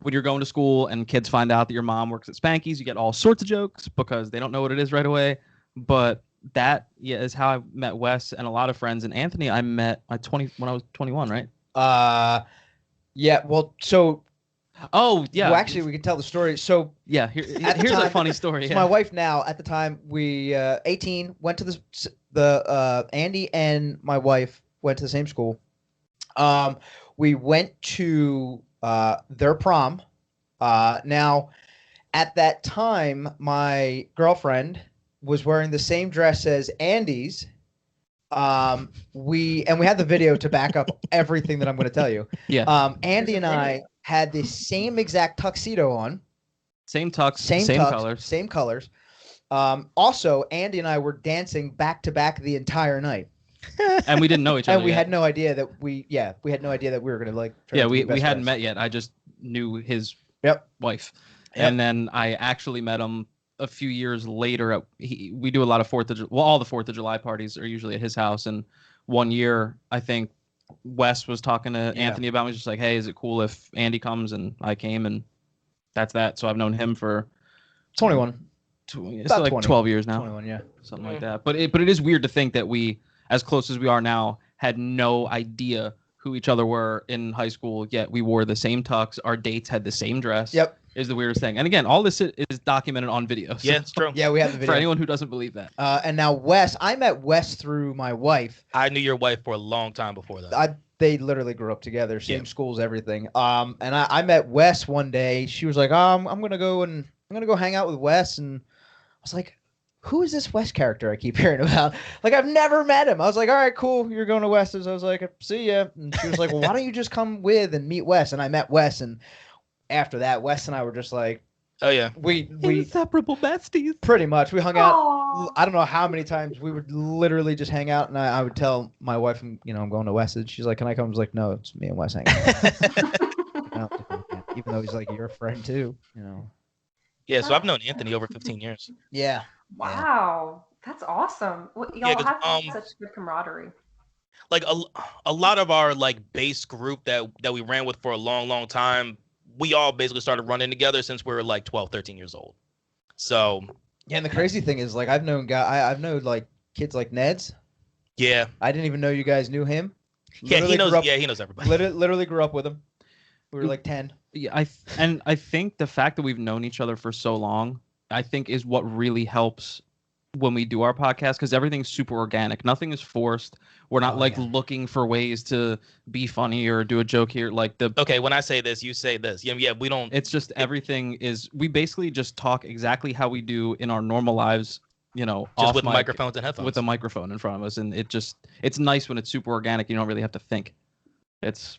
When you're going to school and kids find out that your mom works at Spanky's, you get all sorts of jokes because they don't know what it is right away. But that is how I met Wes and a lot of friends. And Anthony, I met when I was 21, right? Yeah. Well, so. Oh yeah. Well, actually, we can tell the story. So yeah, here's a funny story. So my wife now, at the time, we 18 went to the Andy and my wife went to the same school. We went to their prom. Now, at that time, my girlfriend was wearing the same dress as Andy's. We had the video to back up everything that I'm going to tell you. Yeah. Andy and I had the same exact tuxedo on. Same tux, same colors. Same colors. Also, Andy and I were dancing back to back the entire night. And we didn't know each other. And we had no idea that we were gonna like. We hadn't met yet. I just knew his wife, and then I actually met him a few years later. We do a lot of all the 4th of July parties are usually at his house. And one year, I think Wes was talking to Anthony about me, just like, hey, is it cool if Andy comes? And I came, and that's that. So I've known him for 21. It's like 20. 12 years now. 21, yeah, something like that. But it is weird to think that we, as close as we are now, had no idea who each other were in high school, yet we wore the same tux. Our dates had the same dress. Yep. Is the weirdest thing. And again, all this is documented on video. So, yeah, it's true. Yeah, we have the video. For anyone who doesn't believe that. And now Wes, I met Wes through my wife. I knew your wife for a long time before that. They literally grew up together, same schools, everything. And I met Wes one day. She was like, I'm gonna go hang out with Wes, and I was like, who is this Wes character I keep hearing about? Like, I've never met him. I was like, all right, cool. You're going to Wes's. I was like, see ya. And she was like, well, why don't you just come with and meet Wes? And I met Wes. And after that, Wes and I were just like, oh, yeah. We inseparable besties. Pretty much. We hung out. Aww. I don't know how many times we would literally just hang out. And I would tell my wife, I'm going to Wes's. She's like, can I come? I was like, no, it's me and Wes hanging out. Even though he's like your friend too, Yeah, so I've known Anthony over 15 years. Yeah. Wow. That's awesome. Yeah, Y'all 'cause, have such good camaraderie. like a lot of our like base group that we ran with for a long time, we all basically started running together since we were like 12, 13 years old. So Yeah, and the crazy thing is, like, I've known like kids like Ned's. yeah, I didn't even know you guys knew him. yeah, he knows. Grew up, Yeah, he knows everybody. literally grew up with him. We were like 10. Yeah, I think the fact that we've known each other for so long, I think, is what really helps when we do our podcast, because everything's super organic. Nothing is forced. We're not looking for ways to be funny or do a joke here. Like Okay, when I say this, you say this. Yeah, we don't. It's just everything is. We basically just talk exactly how we do in our normal lives. Just off with mic, microphones and headphones. with a microphone in front of us, and it's nice when it's super organic. You don't really have to think. It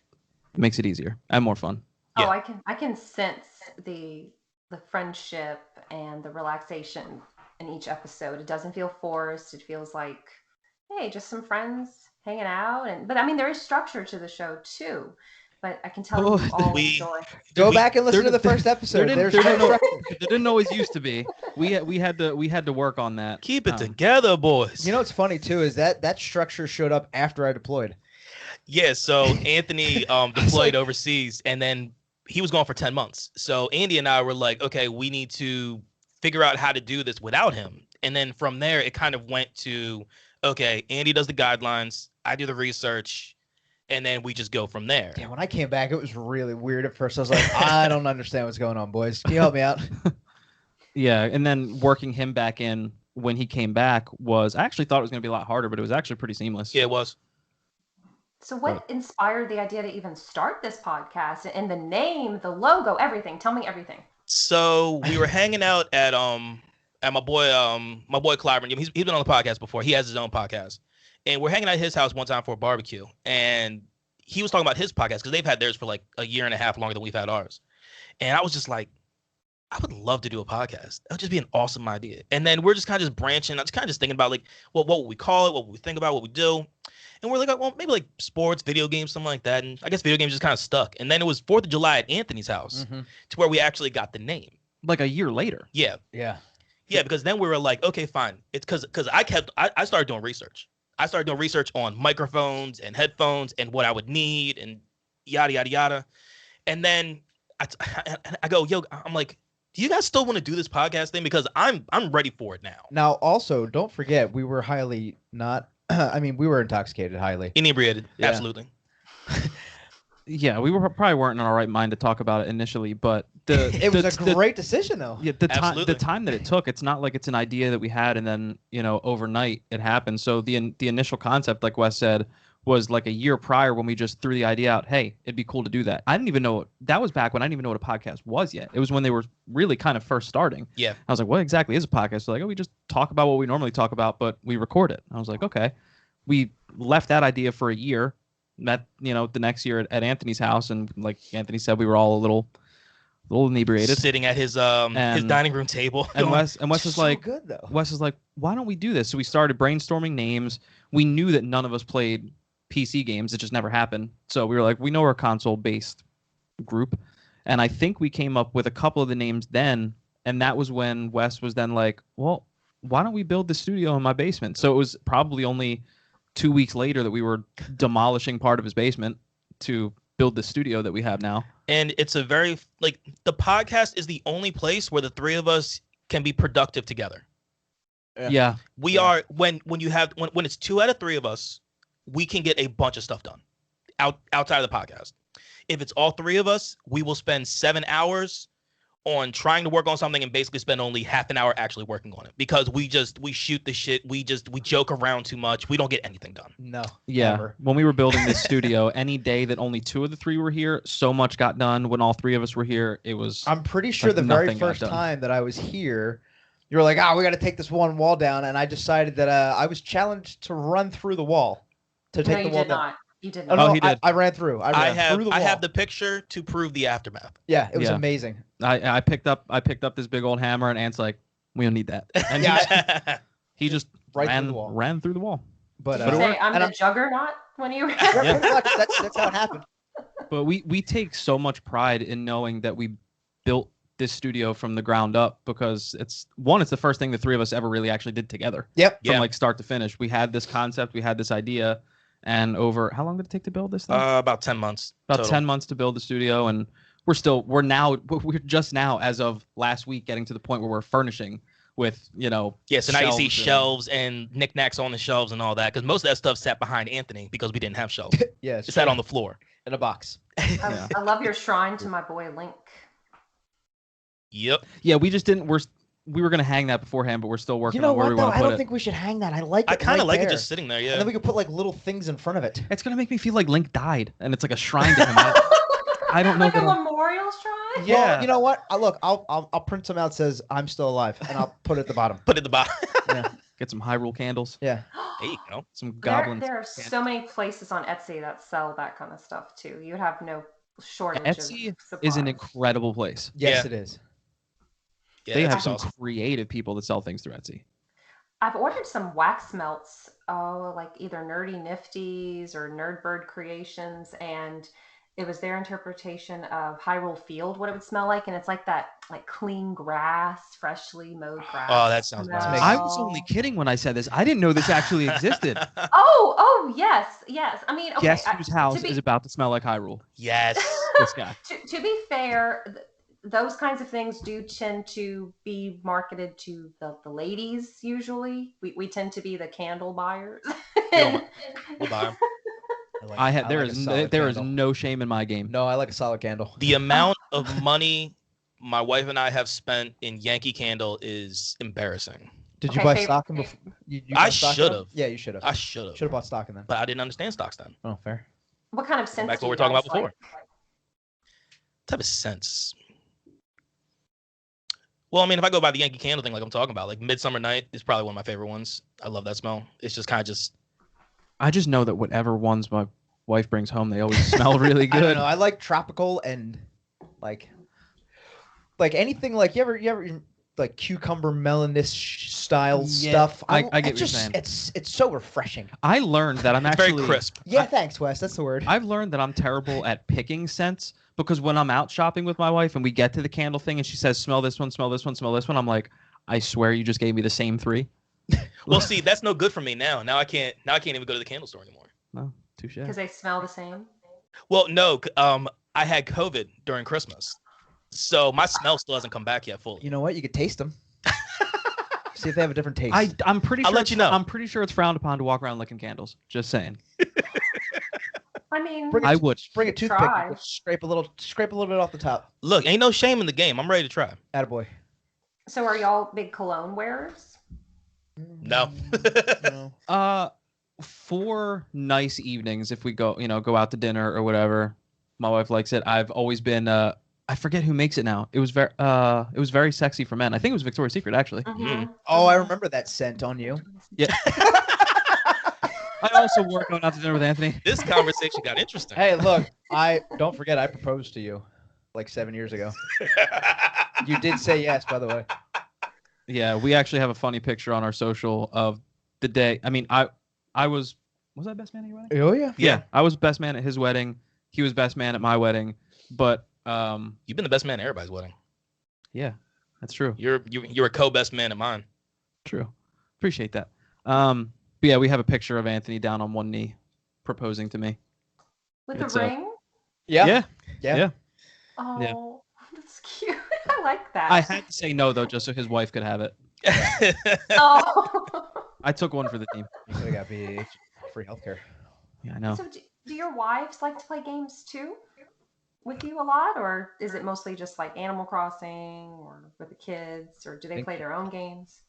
makes it easier and more fun. Yeah. Oh, I can sense the friendship and the relaxation in each episode. It doesn't feel forced. It feels like, hey, just some friends hanging out. But I mean, there is structure to the show too. But I can tell you all enjoy. Go back and listen to the first episode. There didn't always used to be. We had to work on that. Keep it together, boys. You know what's funny too is that structure showed up after I deployed. Yeah, so Anthony deployed overseas, and then he was gone for 10 months. So Andy and I were like, okay, we need to figure out how to do this without him. And then from there, it kind of went to, okay, Andy does the guidelines, I do the research, and then we just go from there. Yeah, when I came back, it was really weird at first. I was like, I don't understand what's going on, boys. Can you help me out? Yeah, and then working him back in when he came back I actually thought it was going to be a lot harder, but it was actually pretty seamless. Yeah, it was. So what inspired the idea to even start this podcast, and the name, the logo, everything? Tell me everything. So we were hanging out at my boy Clyburn. He's been on the podcast before. He has his own podcast. And we're hanging out at his house one time for a barbecue. And he was talking about his podcast because they've had theirs for like a year and a half longer than we've had ours. And I was just like, I would love to do a podcast. That would just be an awesome idea. And then we're just kind of just branching. I was kind of just thinking about like, well, what would we call it? What would we think about? What we do? And we're like, well, maybe like sports, video games, something like that. And I guess video games just kind of stuck. And then it was 4th of July at Anthony's house to where we actually got the name. Like a year later. Yeah. Yeah. Yeah, because then we were like, okay, fine. It's because I started doing research. I started doing research on microphones and headphones and what I would need and yada, yada, yada. And then I go, yo, I'm like, do you guys still want to do this podcast thing? Because I'm ready for it now. Now, also, don't forget, we were highly not, I mean, we were intoxicated highly. Inebriated, Yeah. absolutely. Yeah, we probably weren't in our right mind to talk about it initially, but It was a great decision, though. Yeah, the time that it took, it's not like it's an idea that we had and then, overnight it happened. So the initial concept, like Wes said, was like a year prior when we just threw the idea out, hey, it'd be cool to do that. I didn't even know, that was back when I didn't even know what a podcast was yet. It was when they were really kind of first starting. Yeah. I was like, what exactly is a podcast? So like, oh, we just talk about what we normally talk about, but we record it. I was like, okay. We left that idea for a year, met, the next year at Anthony's house, and like Anthony said, we were all a little inebriated, sitting at his dining room table. And Wes is so like, good, though. Wes is like, why don't we do this? So we started brainstorming names. We knew that none of us played PC games. It just never happened. So we were like, we know we're a console-based group. And I think we came up with a couple of the names then. And that was when Wes was then like, well, why don't we build the studio in my basement? So it was probably only 2 weeks later that we were demolishing part of his basement to build the studio that we have now. And it's a very, like, the podcast is the only place where the three of us can be productive together. Yeah. We are, when it's 2 out of 3 of us, we can get a bunch of stuff done outside of the podcast. If it's all 3 of us, we will spend 7 hours on trying to work on something and basically spend only half an hour actually working on it, because we shoot the shit. We joke around too much. We don't get anything done. No. Yeah. Never. When we were building this studio, any day that only 2 of the 3 were here, so much got done. When all 3 of us were here, it was. I'm pretty sure like the very nothing got first done. time that I was here, you were like, we got to take this one wall down. And I decided that I was challenged to run through the wall to take the wall down. You did Oh, not. no, he did. I ran through. I ran through the wall. I have the picture to prove the aftermath. Yeah, it was Yeah. amazing. I picked up this big old hammer, and Ant's like, we don't need that. And he just Right ran through the wall. ran through the wall. But Did you say I'm and the juggernaut when you were? yeah, pretty much. That's how it happened. But we take so much pride in knowing that we built this studio from the ground up because it's the first thing the three of us ever really actually did together. Yep. From like start to finish. We had this concept, we had this idea, and over how long did it take to build this thing? About 10 months. About total. 10 months to build the studio, and we're just now, as of last week, getting to the point where we're furnishing with, Yeah, so now you see shelves shelves and knickknacks on the shelves and all that, because most of that stuff sat behind Anthony because we didn't have shelves. Yeah, It sat on the floor. in a box. Yeah. I love your shrine to my boy Link. Yep. Yeah, we just didn't. We were gonna hang that beforehand, but we're still working on where we want to I put don't it. think we should hang that. I like it. I kind of right like it there. just sitting there, yeah. And then we could put like little things in front of it. It's gonna make me feel like Link died, and it's like a shrine to him. I don't know. Like a that I'm- memorial shrine? Yeah. Well, you know what? I'll print some out that says I'm still alive, and I'll put it at the bottom. Put it at the bottom. Yeah. Get some Hyrule candles. Yeah. There you go. Some There, goblins. there are so many places on Etsy that sell that kind of stuff too. You have no shortage Etsy of is an supplies. incredible place. Yes, Yeah. it is. Yeah, They that's have some awesome. creative people that sell things through Etsy. I've ordered some wax melts, like either Nerdy Nifties or Nerdbird Creations, and it was their interpretation of Hyrule Field, what it would smell like, and it's like that, like clean grass, freshly mowed grass. Oh, that sounds smell. nice. I was only kidding when I said this. I didn't know this actually existed. Oh, yes. I mean, okay. Guess whose house to be, is about to smell like Hyrule? Yes. This guy. to be fair, those kinds of things do tend to be marketed to the ladies usually. We tend to be the candle buyers. We'll buy 'em. There like is a solid there is candle. no shame in my game. No, I like a solid candle. The amount of money my wife and I have spent in Yankee Candle is embarrassing. Did you Okay, buy favorite- stock in before? You I bought stock in should them? have. Yeah, you should have. I should Should have have. bought stock in them. But I didn't understand stocks then. Oh, fair. What kind of scents Back to do what you we're talking guys about before. like? Type of sense. Well, I mean, if I go by the Yankee Candle thing, like I'm talking about, like Midsummer Night is probably one of my favorite ones. I love that smell. It's just kind of just. I just know that whatever ones my wife brings home, they always smell really I don't good. know. I like tropical and like anything like you ever like cucumber melonish style Yeah, stuff. I get what you're just, saying. It's so refreshing. I learned that I'm It's actually very crisp. Yeah, thanks, Wes. That's the word. I've learned that I'm terrible at picking scents because when I'm out shopping with my wife and we get to the candle thing and she says, smell this one, smell this one, smell this one, I'm like, I swear you just gave me the same three. Well, see, that's no good for me now. Now I can't even go to the candle store anymore. No, touche. Because they smell the same. Well, no, I had COVID during Christmas, so my smell still hasn't come back yet fully. You know what? You could taste them. See if they have a different taste. I'm pretty I'll sure let you know. I'm pretty sure it's frowned upon to walk around licking candles. Just saying. I mean, Bring I would. Bring a Try. toothpick. And just scrape a little bit off the top. Look, ain't no shame in the game. I'm ready to try. Attaboy. so are y'all big cologne wearers? No. No. For nice evenings, if we go out to dinner or whatever, my wife likes it. I've always been I forget who makes it now. It was very sexy for men. I think it was Victoria's Secret actually. Mhm. Oh, I remember that scent on you. Yeah. I also wore going out to dinner with Anthony. This conversation got interesting. Hey, look, don't forget I proposed to you like 7 years ago. You did say yes, by the way. Yeah, we actually have a funny picture on our social of the day. I mean, I was I best man at your wedding? Oh yeah. Yeah. I was best man at his wedding. He was best man at my wedding. But You've been the best man at everybody's wedding. yeah, that's true. You're a co-best man at mine. True. Appreciate that. But yeah, we have a picture of Anthony down on one knee proposing to me. With It's the a- ring? Yeah. Yeah. Oh, that's cute. I like that. I had to say no though, just so his wife could have it. Oh. I took one for the team. You could have got BH free healthcare. Yeah, I know. So do your wives like to play games too with you a lot, or is it mostly just like Animal Crossing or with the kids, or do they play their own games?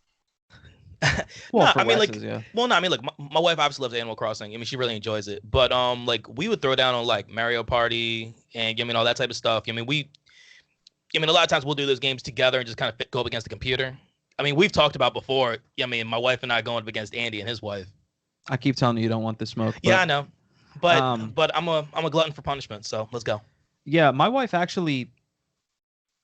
Well, No, for I mean, like, Wes's, yeah. Well, no, I mean, look, my wife obviously loves Animal Crossing. I mean, she really enjoys it. But like, we would throw down on like Mario Party and all that type of stuff. I mean, a lot of times we'll do those games together and just kind of go up against the computer. I mean, we've talked about before. I mean, my wife and I going up against Andy and his wife. I keep telling you don't want the smoke. Yeah, but- I know. But I'm a glutton for punishment, so let's go. Yeah, my wife actually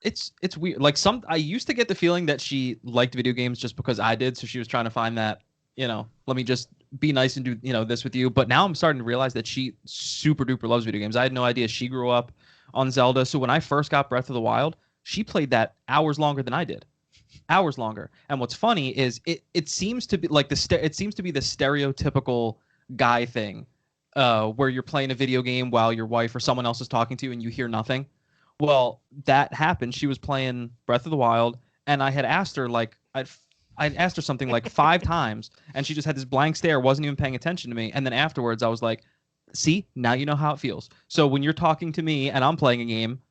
it's weird. Like I used to get the feeling that she liked video games just because I did, so she was trying to find that, let me just be nice and do, this with you. But now I'm starting to realize that she super duper loves video games. I had no idea she grew up on Zelda. So when I first got Breath of the Wild, She played that hours longer than I did. Hours longer. And what's funny is it seems to be like it seems to be the stereotypical guy thing, where you're playing a video game while your wife or someone else is talking to you and you hear nothing. Well, that happened. She was playing Breath of the Wild, and I had asked her I'd asked her something like 5 times, and she just had this blank stare, wasn't even paying attention to me. And then afterwards, I was like, "See, now you know how it feels." So when you're talking to me and I'm playing a game,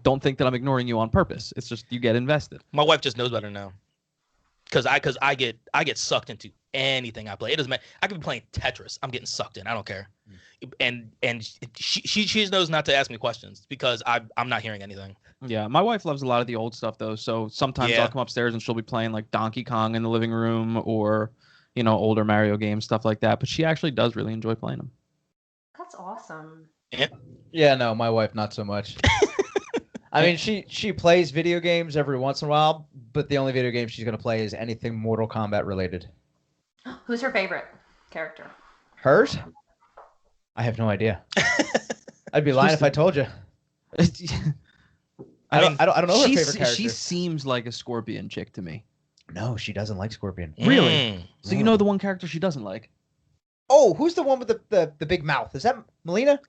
don't think that I'm ignoring you on purpose. It's just you get invested. My wife just knows better now, because I get sucked into anything I play. It doesn't matter. I could be playing Tetris. I'm getting sucked in. I don't care. And she knows not to ask me questions because I'm not hearing anything. Yeah, my wife loves a lot of the old stuff though. So sometimes I'll come upstairs and she'll be playing like Donkey Kong in the living room or older Mario games, stuff like that. But she actually does really enjoy playing them. That's awesome. Yeah, no, my wife not so much. I mean, she plays video games every once in a while, but the only video game she's gonna play is anything Mortal Kombat related. Who's her favorite character? Hers? I have no idea. I'd be lying if I told you. I don't know her favorite character. She seems like a Scorpion chick to me. No, she doesnn't like Scorpion. Really? So No. you know the one character she doesn't like? Oh, who's the one with the big mouth? Is that Melina?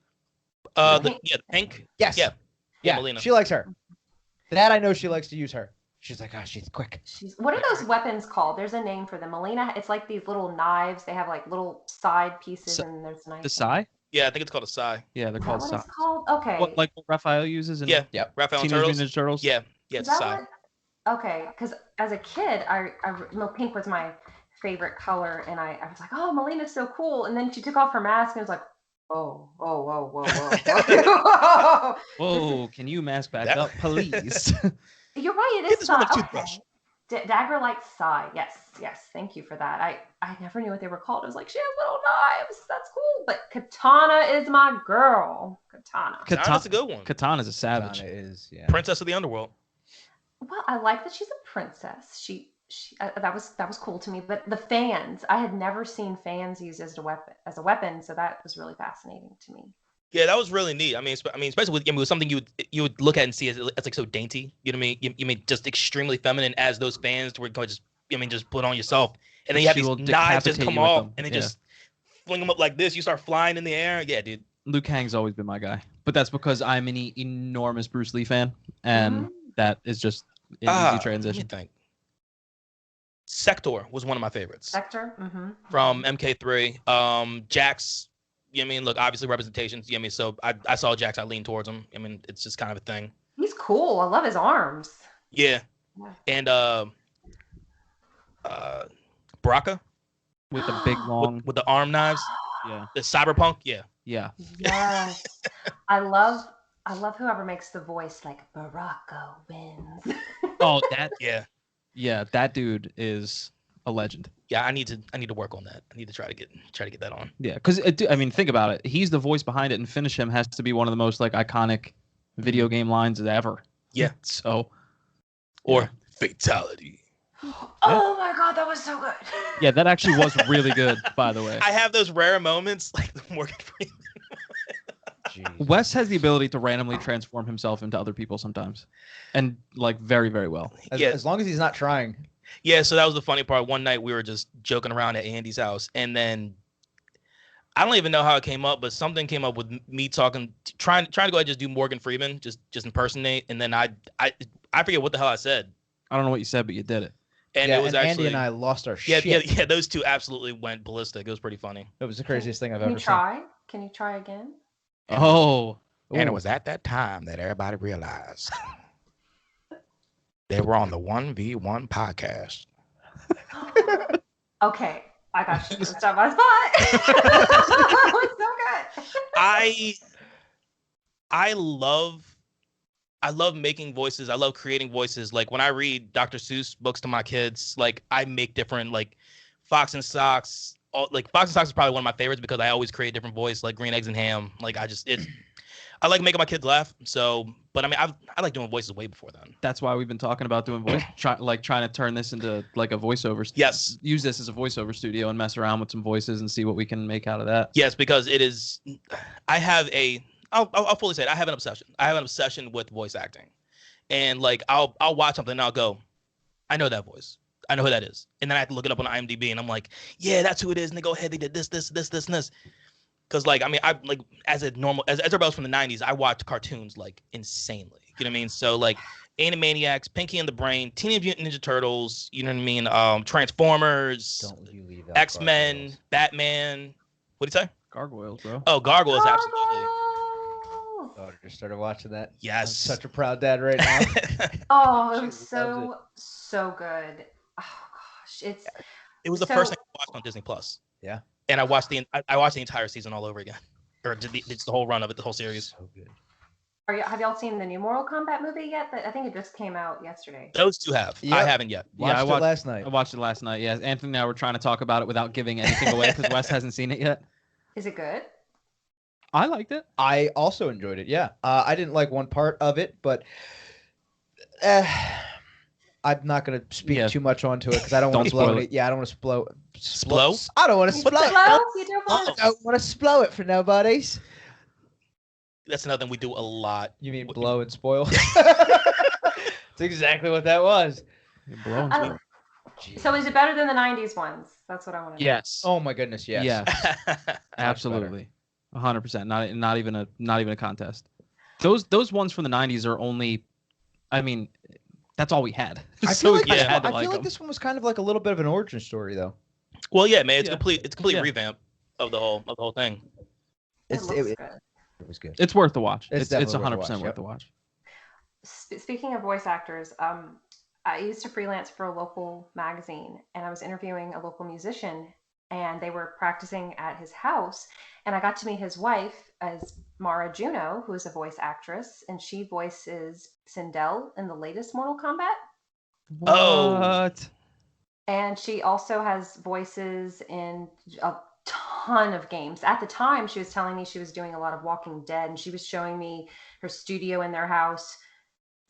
The pink. Yes. Yeah, Melina. She likes her. That I know she likes to use her. She's like, she's quick. What are those weapons called? There's a name for them. Melina, it's like these little knives. They have like little side pieces, and there's a knife. The Sai? Yeah, I think it's called a Sai. Yeah, they're Is that called what Sai. it's called? Okay. What Raphael uses in Yep. Raphael and Teenage Turtles. Mutant Ninja Turtles? Yeah, it's a Sai. Okay, because as a kid, pink was my favorite color, and I was like, oh, Melina's so cool. And then she took off her mask, and I was like, whoa. Whoa, can you mask back up, please? You're right, it Get is this Sai. one a toothbrush. Okay. Dagger Light Sai. Yes. Thank you for that. I never knew what they were called. I was like, she has little knives. That's cool. But Katana is my girl. Katana. Katana's a good one. Katana's a savage. Katana is, yeah. Princess of the Underworld. Well, I like that she's a princess. She that was cool to me. But the fans, I had never seen fans used as a weapon, so that was really fascinating to me. Yeah, that was really neat. I mean, especially with something you would look at and see as like so dainty. You know what I mean? You mean just extremely feminine as those fans were going to just put on yourself, and then you have She these will knives just decapitate come you with off, them. and then Yeah. just fling them up like this. You start flying in the air. Yeah, dude. Liu Kang's always been my guy, but that's because I'm an enormous Bruce Lee fan, and that is just an easy transition. Let me think. Sector was one of my favorites Sector? from MK3. Jax. You know what I mean? Look, obviously representations. You know what I mean? So I saw Jax. I leaned towards him. I mean, it's just kind of a thing. He's cool. I love his arms. Yeah. Yeah. And Baraka With the big long, with the arm knives. yeah, The Cyberpunk. Yeah. yeah. Yes. I love whoever makes the voice like Baraka wins. Oh, that Yeah. that dude is a legend. Yeah. I need to work on that. I need to try to get that on. Yeah, because I mean, think about it. He's the voice behind it, and Finish Him has to be one of the most like iconic video game lines ever. Yeah. So, Or fatality. Oh my god, that was so good. yeah, that actually was really good, by the way. I have those rare moments like the Morgan Freeman. Jeez. Wes has the ability to randomly transform himself into other people sometimes, and like very, very well. As long as he's not trying. Yeah, so that was the funny part. One night we were just joking around at Andy's house, and then I don't even know how it came up, but something came up with me trying to go ahead and just do Morgan Freeman, just impersonate, and then I forget what the hell I said, I don't know what you said, but you did it. and Yeah, it was and actually Andy and I lost our yeah, shit. yeah, those two absolutely went ballistic. It was pretty funny. It was the craziest thing I've Can ever you try? Can you try again? Oh, seen. And it was at that time that everybody realized they were on the 1v1 podcast. Okay, I got you step by spot. That was so good. I love making voices. I love creating voices. Like when I read Dr. Seuss books to my kids, like I make different like Fox and Socks. Fox and Socks is probably one of my favorites because I always create different voice, like Green Eggs and Ham. Like I like making my kids laugh. So, but I mean, I like doing voices way before then. that's why we've been talking about doing voice, trying to turn this into like a voivoiver. Yes. Use this as a voiceover studio and mess around with some voices and see what we can make out of that. Yes, because it is. I'll fully say it. I have an obsession. I have an obsession with voice acting, and like I'll watch something and I'll go, I know that voice. I know who that is. And then I have to look it up on IMDb and I'm like, yeah, that's who it is. And they go ahead, they did this, and this. Because like, I mean, I like as everybody else from the 90s, I watched cartoons like insanely. You know what I mean? So like Animaniacs, Pinky and the Brain, Teenage Mutant Ninja Turtles, you know what I mean? Transformers, Don't you leave out X-Men, Gargoyles. Batman. What'd you say? Gargoyles, bro. Oh, Gargoyles, absolutely. Oh, Daughter just started watching that. Yes. I'm such a proud dad right now. oh, it She was loves so good. Oh gosh, it's It was the So- first thing I watched on Disney Plus. Yeah. And I watched the entire season all over again, or just the whole run of it, the whole series. So good. have y'all seen the new Mortal Kombat movie yet? I think it just came out yesterday. Those two have. I Yep. haven't yet. Yeah, I Watched it watched- last night. I watched it last night. Yeah, Anthony and I were trying to talk about it without giving anything away because Wes hasn't seen it yet. Is it good? I liked it. I also enjoyed it. Yeah. I didn't like one part of it, but I'm not going to speak Yeah. too much onto it because I don't want Don't to blow spoil it. it. Yeah, I don't want to blow. Splo? I don't want to What blow the it. Hello? You don't want I don't want to blow it for nobodies. That's another thing we do a lot. You mean blow and spoil? That's exactly what that was. You're blowing I- through it. So is it better than the 90s ones? That's what I want to know. Yes. Oh my goodness, yes. Yeah. Absolutely. 100%. Not even a contest. Those ones from the 90s are only, I mean, that's all we had. I So feel we like, kinda yeah. had to I feel like them. this one was kind of like a little bit of an origin story, though. Well, yeah, man, it's Yeah. complete Yeah. revamp of the whole thing. It It's, looks it, good. it was good. It's worth the watch. It's It's definitely 100% worth worth the the watch. Speaking of voice actors, I used to freelance for a local magazine, and I was interviewing a local musician, and they were practicing at his house, and I got to meet his wife as Mara Juno, who is a voice actress, and she voices Sindel in the latest Mortal Kombat, Oh. What? and she also has voices in a ton of games. At the time, she was telling me she was doing a lot of Walking Dead, and she was showing me her studio in their house.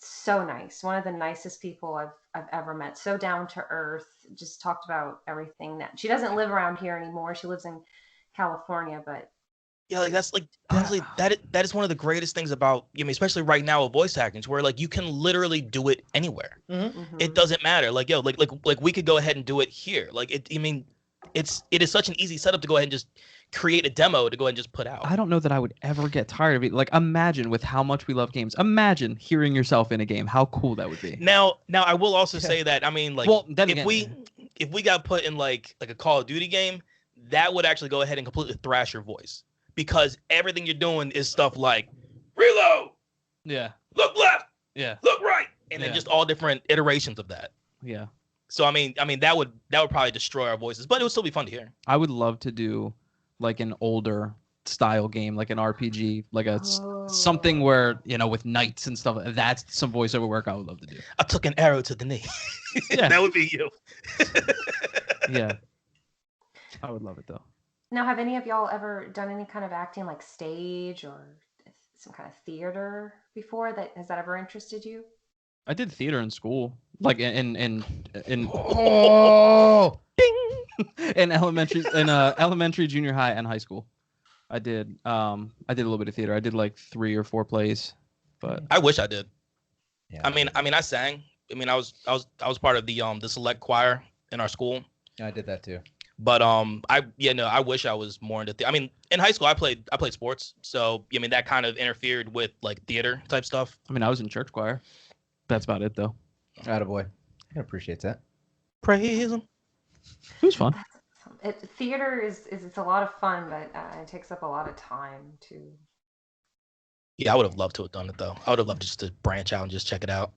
So nice, one of the nicest people I've ever met. So down to earth, just talked about everything. That she doesn't live around here anymore. She lives in California, but Yeah, like that's like honestly that is one of the greatest things about, I mean, especially right now with voice acting, where like you can literally do it anywhere. mhm. It doesn't matter. Like yo, like we could go ahead and do it here. Like it. I mean, it is such an easy setup to go ahead and just create a demo to go ahead and just put out. I don't know that I would ever get tired of it. Like, imagine with how much we love games. Imagine hearing yourself in a game. How cool that would be. Now I will also Yeah. say that, I mean, like Well, then if again- we got put in like a Call of Duty game, that would actually go ahead and completely thrash your voice, because everything you're doing is stuff like reload, Yeah. look left, Yeah. look right, and then Yeah. just all different iterations of that. Yeah. So I mean that would probably destroy our voices, but it would still be fun to hear. I would love to do like an older style game, like an RPG, like something where, with knights and stuff. That's some voiceover work I would love to do. I took an arrow to the knee. Yeah. That would be you. Yeah. I would love it though. Now, have any of y'all ever done any kind of acting, like stage or some kind of theater before? Has that ever interested you? I did theater in school, like in Oh, in elementary, junior high, and high school. I did a little bit of theater. I did like 3 or 4 plays, but I wish I did. yeah. I mean I sang. I mean I was part of the select choir in our school. I did that too. But I wish I was more into I mean, in high school I played sports, so I mean that kind of interfered with like theater type stuff. I mean I was in church choir. That's about it though. Attaboy. I appreciate that. Praise him. It was fun. Theater is it's a lot of fun, but it takes up a lot of time too. Yeah, I would have loved to have done it though. I would have loved just to branch out and just check it out.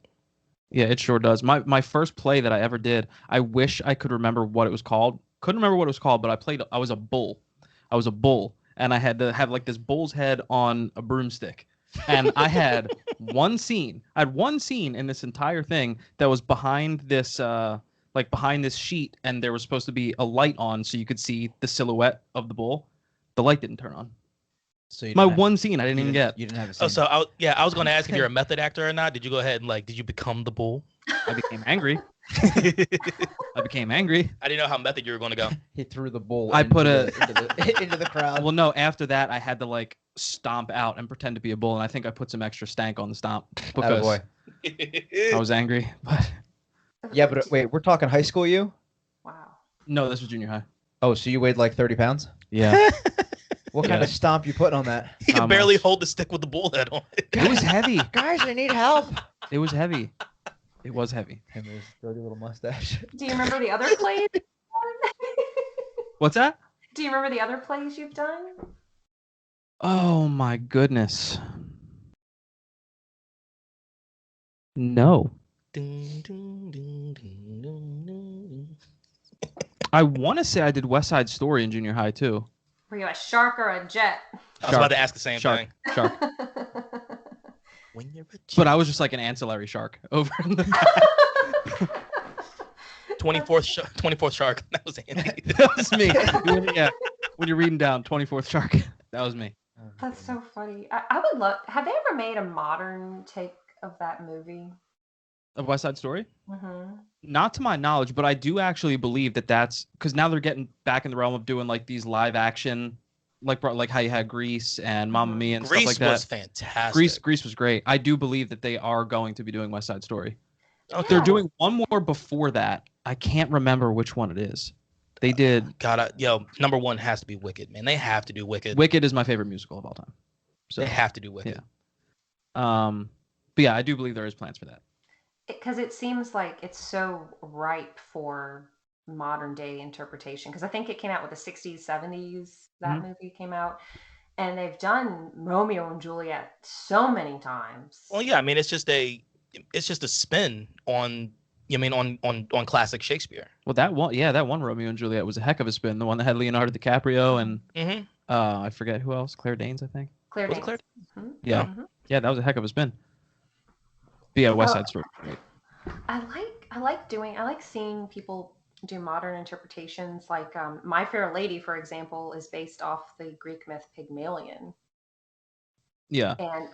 Yeah, it sure does. My first play that I ever did, I wish I could remember what it was called. Couldn't remember what it was called, but I was a bull. And I had to have like this bull's head on a broomstick. And I had one scene. I had one scene in this entire thing that was behind this sheet, and there was supposed to be a light on so you could see the silhouette of the bull. The light didn't turn on. So you My didn't have- one scene I didn't you even didn't- get. You didn't have a Oh, scene. so I was going to ask if you're a method actor or not. Did you go ahead and did you become the bull? I became angry. I became angry. I didn't know how method you were going to go. He threw the bull. I put into the crowd. Well, no, after that, I had to stomp out and pretend to be a bull, and I think I put some extra stank on the stomp because Attaboy. I was angry, but Yeah, but wait, we're talking high school you? Wow. no, this was junior high. Oh, so you weighed like 30 pounds? Yeah, What kind Yeah. of stomp you putting on that? He could Not barely much. hold the stick with the bullhead on it. It was heavy. Guys, I need help. It was heavy. It was heavy. Him and his dirty little mustache. Do you remember the other plays? What's that? Do you remember the other plays you've done? Oh my goodness. No. Ding, ding, ding, ding, ding, ding. I want to say I did West Side Story in junior high too. Were you a shark or a jet? I was about to ask the same Shark. thing. Shark. When you're a But I was just like an ancillary shark over in the back. 24th shark. That was Andy. That was me. Yeah. When you're reading down 24th shark, that was me. That's so funny. I would love. Have they ever made a modern take of that movie? Of West Side Story? Mm-hmm. Not to my knowledge, but I do actually believe that that's because now they're getting back in the realm of doing like these live action, like how you had Grease and Mamma Mia and Grease stuff like that. was fantastic. Grease was great. I do believe that they are going to be doing West Side Story. Okay. They're doing one more before that. I can't remember which one it is. They did. Number one has to be Wicked, man. They have to do Wicked. Wicked is my favorite musical of all time. So They have to do Wicked. but yeah, I do believe there is plans for that. Because it seems like it's so ripe for modern day interpretation. Because I think it came out with the 60s, 70s. That movie came out, and they've done Romeo and Juliet so many times. Well, yeah, I mean, it's just a spin on, on classic Shakespeare. Well, that one Romeo and Juliet was a heck of a spin. The one that had Leonardo DiCaprio and Mm-hmm. I forget who else. Claire Danes, I think. Claire Was Danes. it Claire? Mhm. Yeah. Mhm. Yeah, that was a heck of a spin. But yeah, West Side Story. Right. I like seeing people do modern interpretations. Like My Fair Lady, for example, is based off the Greek myth Pygmalion, Yeah. and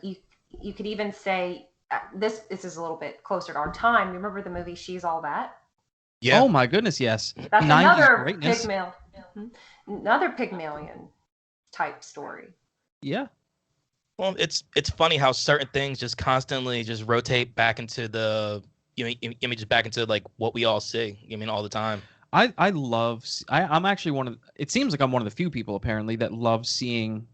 you could even say this is a little bit closer to our time. You remember the movie She's All That? Oh my goodness, yes. That's 90s another greatness. another Pygmalion type story. Yeah. Well, it's funny how certain things just constantly just rotate back into the just back into like what we all see. All the time. I'm actually it seems like I'm one of the few people apparently that love seeing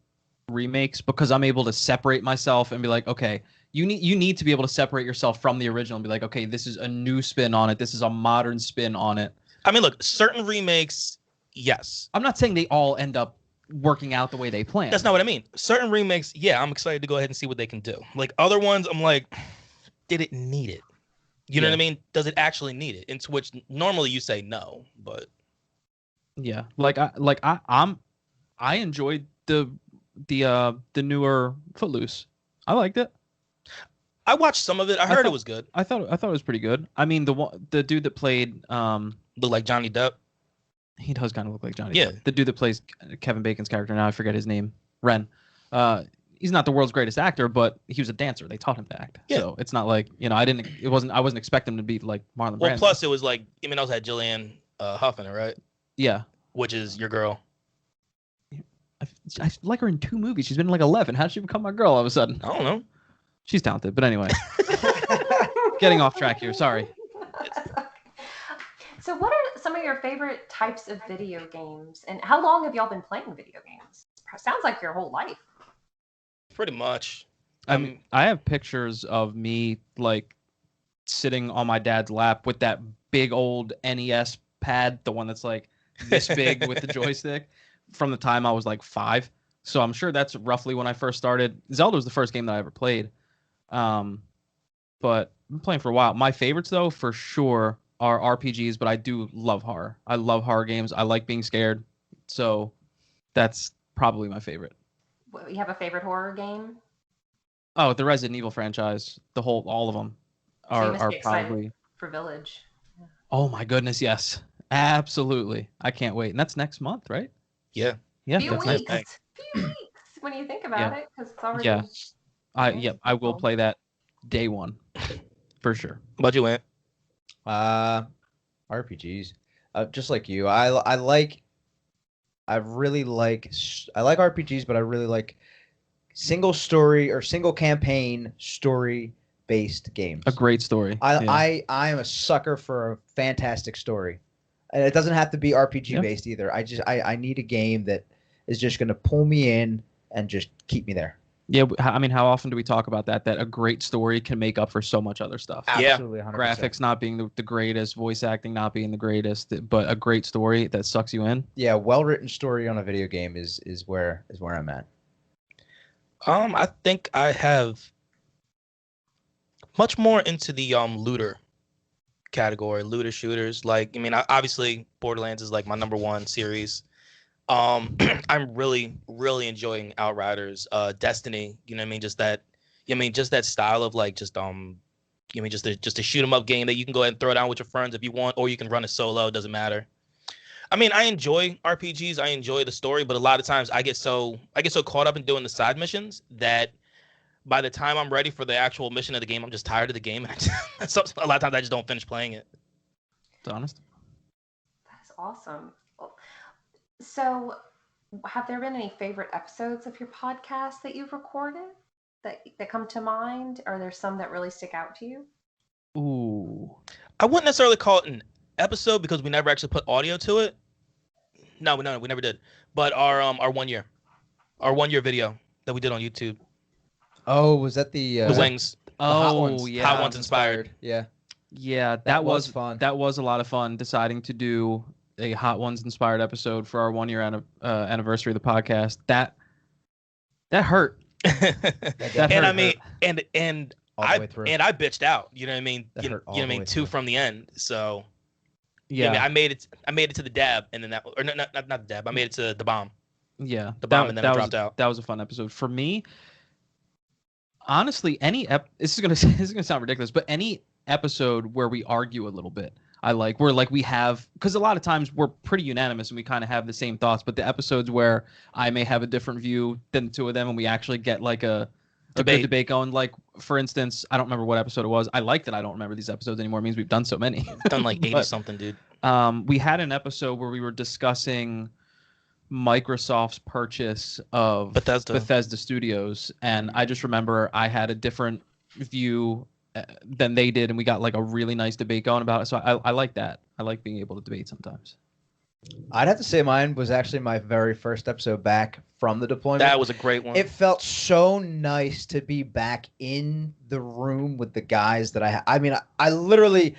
remakes because I'm able to separate myself and be like, okay, you need to be able to separate yourself from the original and be like, okay, this is a new spin on it. This is a modern spin on it. I mean, look, certain remakes, yes. I'm not saying they all end up working out the way they planned. That's not what I mean. Certain remakes, yeah, I'm excited to go ahead and see what they can do. Like other ones, I'm like, did it need it? You know what I mean? Does it actually need it? Into which normally you say no, but yeah, I enjoyed the newer Footloose. I liked it. I watched some of it. I heard it was good. I thought it was pretty good. I mean, the dude that played Looked like Johnny Depp. he does kind of look like Johnny Yeah. Depp. The dude that plays Kevin Bacon's character, now I forget his name, Ren. He's not the world's greatest actor, but he was a dancer. They taught him to act. Yeah. So it's not like, I wasn't expecting him to be like Marlon Well, Brando. plus it was like, also had Jillian Huff in it, right? Yeah. Which is your girl. I like her in 2 movies. She's been in like 11. How'd she become my girl all of a sudden? I don't know. She's talented, but anyway. Getting off track here. Sorry. So what are some of your favorite types of video games, and how long have y'all been playing video games? Sounds like your whole life. Pretty much. I mean, I have pictures of me like sitting on my dad's lap with that big old NES pad, the one that's like this big with the joystick, from the time I was like 5. So I'm sure that's roughly when I first started. Zelda was the first game that I ever played. But I've been playing for a while. My favorites though, for sure, are RPGs, but I do love horror. I love horror games. I like being scared. So that's probably my favorite. You have a favorite horror game? Oh, the Resident Evil franchise, all of them So you are must be excited probably. for Village. Oh my goodness, yes, absolutely. I can't wait. And that's next month, right? Yeah. Yeah, Few that's weeks. next. Few weeks when you think about it, because it's already. Yeah. I will April. play that day one for sure. How about you, Ant? RPGs. Just like you, I like RPGs, but I really like single story or single campaign story based games. A great story. Yeah. I am a sucker for a fantastic story, and it doesn't have to be RPG based either. I need a game that is just going to pull me in and just keep me there. Yeah, I mean, how often do we talk about that? That a great story can make up for so much other stuff. Absolutely, 100%. Graphics not being the greatest, voice acting not being the greatest, but a great story that sucks you in. Yeah, well written story on a video game is where I'm at. I think I have much more into the looter category, looter shooters. Like, I mean, obviously Borderlands is like my number one series. I'm really enjoying Outriders, Destiny. You know what I mean? Just that. I mean, just that style of like just just a shoot 'em up game that you can go ahead and throw down with your friends if you want, or you can run it solo. It doesn't matter. I mean, I enjoy RPGs. I enjoy the story, but a lot of times I get so caught up in doing the side missions that by the time I'm ready for the actual mission of the game, I'm just tired of the game, and a lot of times I just don't finish playing it. It's honest. That's awesome. So, have there been any favorite episodes of your podcast that you've recorded that come to mind? Are there some that really stick out to you? Ooh. I wouldn't necessarily call it an episode because we never actually put audio to it. No, we never did. But our 1 year video that we did on YouTube. Oh, was that the Wings? Hot Ones. Yeah. Hot Ones Inspired. Yeah. Yeah, That was fun. That was a lot of fun deciding to do a Hot Ones inspired episode for our 1 year anniversary of the podcast. That hurt. And hurt. I mean, and All the way through. I bitched out. You know what I mean? That You know hurt all what I the mean? way Two through. from the end. So Yeah. I made it to the dab, and then that, or not the dab. I made it to the bomb. Yeah. The bomb, and then I dropped out. That was a fun episode for me. Honestly, this is gonna sound ridiculous, but any episode where we argue a little bit, I like. Where like we have, because a lot of times we're pretty unanimous and we kind of have the same thoughts. But the episodes where I may have a different view than the two of them, and we actually get like a good debate going. Like for instance, I don't remember what episode it was. I like that I don't remember these episodes anymore. It means we've done so many. Done like 80 But, something, dude. We had an episode where we were discussing Microsoft's purchase of Bethesda Studios, and I just remember I had a different view than they did, and we got like a really nice debate going about it. So I like that. I like being able to debate sometimes. I'd have to say mine was actually my very first episode back from the deployment. That was a great one. It felt so nice to be back in the room with the guys that I mean, I literally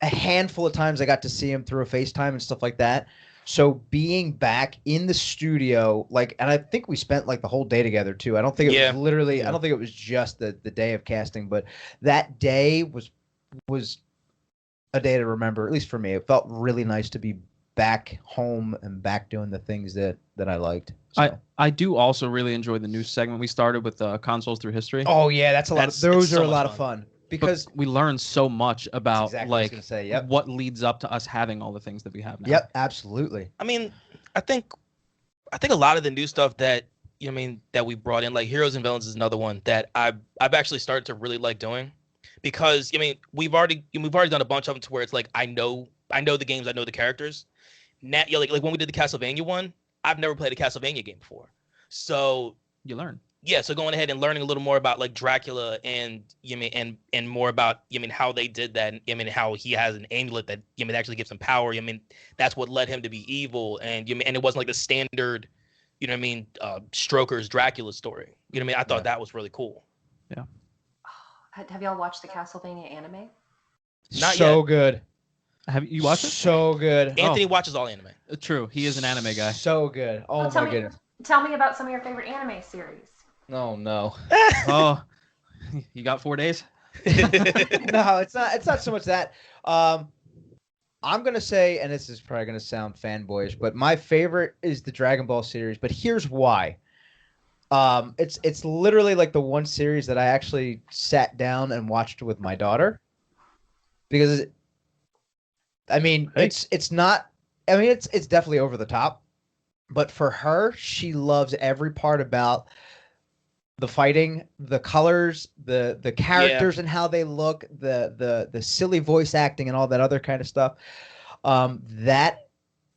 a handful of times I got to see him through a FaceTime and stuff like that. So being back in the studio, like, and I think we spent like the whole day together too. I don't think it was literally, I don't think it was just the day of casting, but that day was a day to remember, at least for me. It felt really nice to be back home and back doing the things that I liked. So. I do also really enjoy the news segment we started with Consoles Through History. Oh yeah, that's a lot. Those are so a lot much of fun because we learn so much about exactly what I was like gonna say, yep. what leads up to us having all the things that we have now. Yep, absolutely. I mean, I think a lot of the new stuff that that we brought in, like Heroes and Villains, is another one that I've actually started to really like doing, because we've already done a bunch of them to where it's like I know the games, I know the characters. Now, like when we did the Castlevania one, I've never played a Castlevania game before, so You learn. yeah. So going ahead and learning a little more about like Dracula and and more about how they did that, and how he has an amulet that actually gives him power. That's what led him to be evil, and and it wasn't like the standard, Stroker's Dracula story. I thought that was really cool. Yeah. Have y'all watched the Castlevania anime? Not so yet. good. Have you watched it? So good. Anthony watches all anime. True. He is an anime guy. So good. Oh Well, my goodness. Tell me about some of your favorite anime series. Oh no. Oh, you got 4 days? No, it's not so much that. I'm gonna say, and this is probably gonna sound fanboyish, but my favorite is the Dragon Ball series. But here's why. It's literally like the one series that I actually sat down and watched with my daughter, because it's not. I mean, it's definitely over the top, but for her, she loves every part about the fighting, the colors, the characters and how they look, the silly voice acting and all that other kind of stuff. That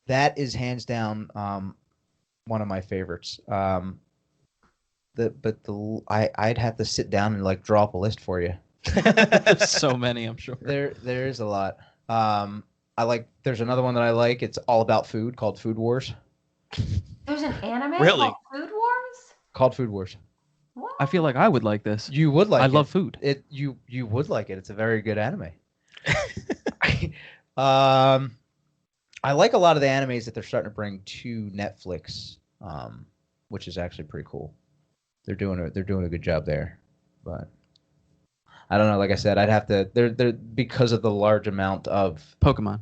is hands down one of my favorites. I'd have to sit down and like draw up a list for you. There's so many, I'm sure. There is a lot. There's another one that I like. It's all about food called Food Wars. There's an anime Really? called Food Wars? Called Food Wars. What? I feel like I would like this. You would like I it. love food. You would like it. It's a very good anime. I like a lot of the animes that they're starting to bring to Netflix, which is actually pretty cool. They're doing a good job there, but I don't know. Like I said, I'd have to. They're because of the large amount of. Pokemon.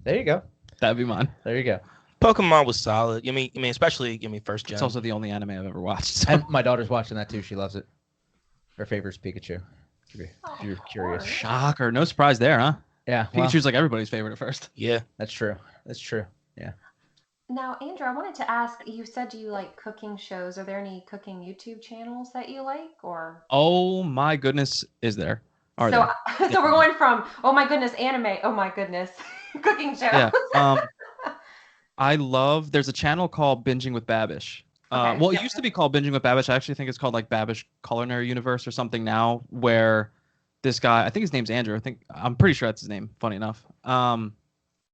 There you go. That'd be mine. There you go. Pokemon was solid. I mean, especially first gen. It's also the only anime I've ever watched. So. And my daughter's watching that too. She loves it. Her favorite is Pikachu. If you're curious. course. Shocker. No surprise there, huh? Yeah, well, Pikachu's like everybody's favorite at first. Yeah. that's true. That's true. Yeah. Now, Andrew, I wanted to ask, you said you like cooking shows. Are there any cooking YouTube channels that you like, or? Oh my goodness, is there? Are so, there? so we're going from, oh my goodness, anime, oh my goodness, cooking shows. Yeah. There's a channel called Binging with Babish. Okay. Well, it used to be called Binging with Babish. I actually think it's called like Babish Culinary Universe or something now, where this guy, I think his name's Andrew. I'm pretty sure that's his name. Funny enough.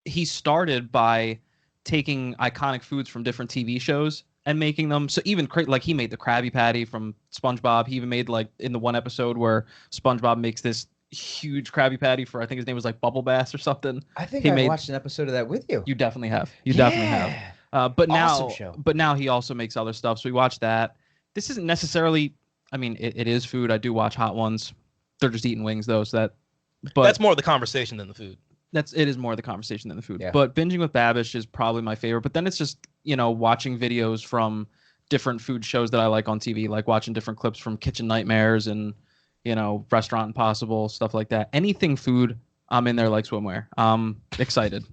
He started by taking iconic foods from different TV shows and making them. So even like he made the Krabby Patty from SpongeBob. He even made like in the one episode where SpongeBob makes this huge Krabby Patty for, I think his name was like Bubble Bass or something. I think I watched an episode of that with you. You definitely have. You definitely have. But Awesome show. now he also makes other stuff. So we watch that. This isn't necessarily. I mean, it is food. I do watch Hot Ones. They're just eating wings though. So That's more of the conversation than the food. It is more the conversation than the food. Yeah. But Binging with Babish is probably my favorite. But then it's just, watching videos from different food shows that I like on TV, like watching different clips from Kitchen Nightmares and, Restaurant Impossible, stuff like that. Anything food, I'm in there like swimwear. I'm excited.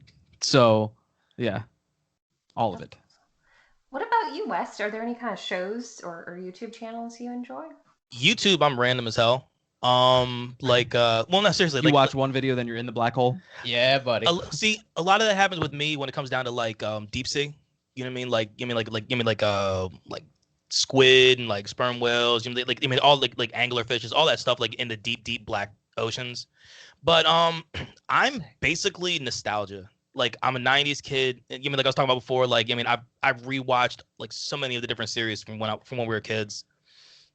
So, yeah, all of it. What about you, West? Are there any kind of shows or YouTube channels you enjoy? YouTube, I'm random as hell. Well, no, seriously. You watch one video, then you're in the black hole. Yeah, buddy. See, a lot of that happens with me when it comes down to like deep sea. You know what I mean? Like squid and like sperm whales. All like angler fishes, all that stuff like in the deep black oceans. But I'm basically nostalgia. Like I'm a '90s kid. Like I was talking about before. I've rewatched like so many of the different series from when we were kids.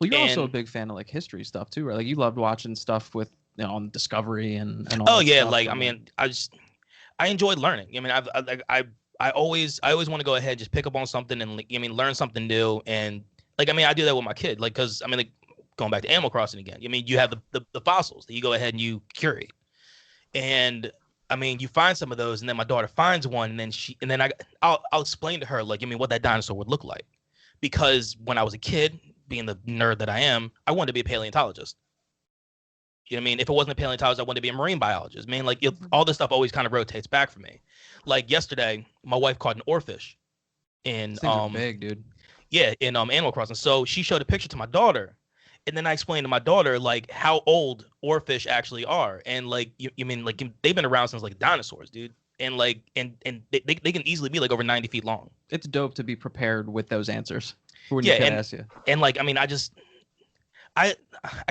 Well, you're also a big fan of like history stuff too, right? Like you loved watching stuff with on Discovery and all. Oh that yeah, stuff. I enjoyed learning. I always want to go ahead, just pick up on something and learn something new. And I do that with my kid, because going back to Animal Crossing again. You have the fossils that you go ahead and you curate, and you find some of those, and then my daughter finds one, and then I'll explain to her what that dinosaur would look like, because when I was a kid, being the nerd that I am, I wanted to be a paleontologist. You know what I mean? If it wasn't a paleontologist, I wanted to be a marine biologist. All this stuff always kind of rotates back for me. Like yesterday, my wife caught an oarfish in These things are big, dude. Yeah, in Animal Crossing. So she showed a picture to my daughter, and then I explained to my daughter how old oarfish actually are, and they've been around since dinosaurs, dude. And they can easily be over 90 feet long. It's dope to be prepared with those answers for when Yeah, your kid asks you. And I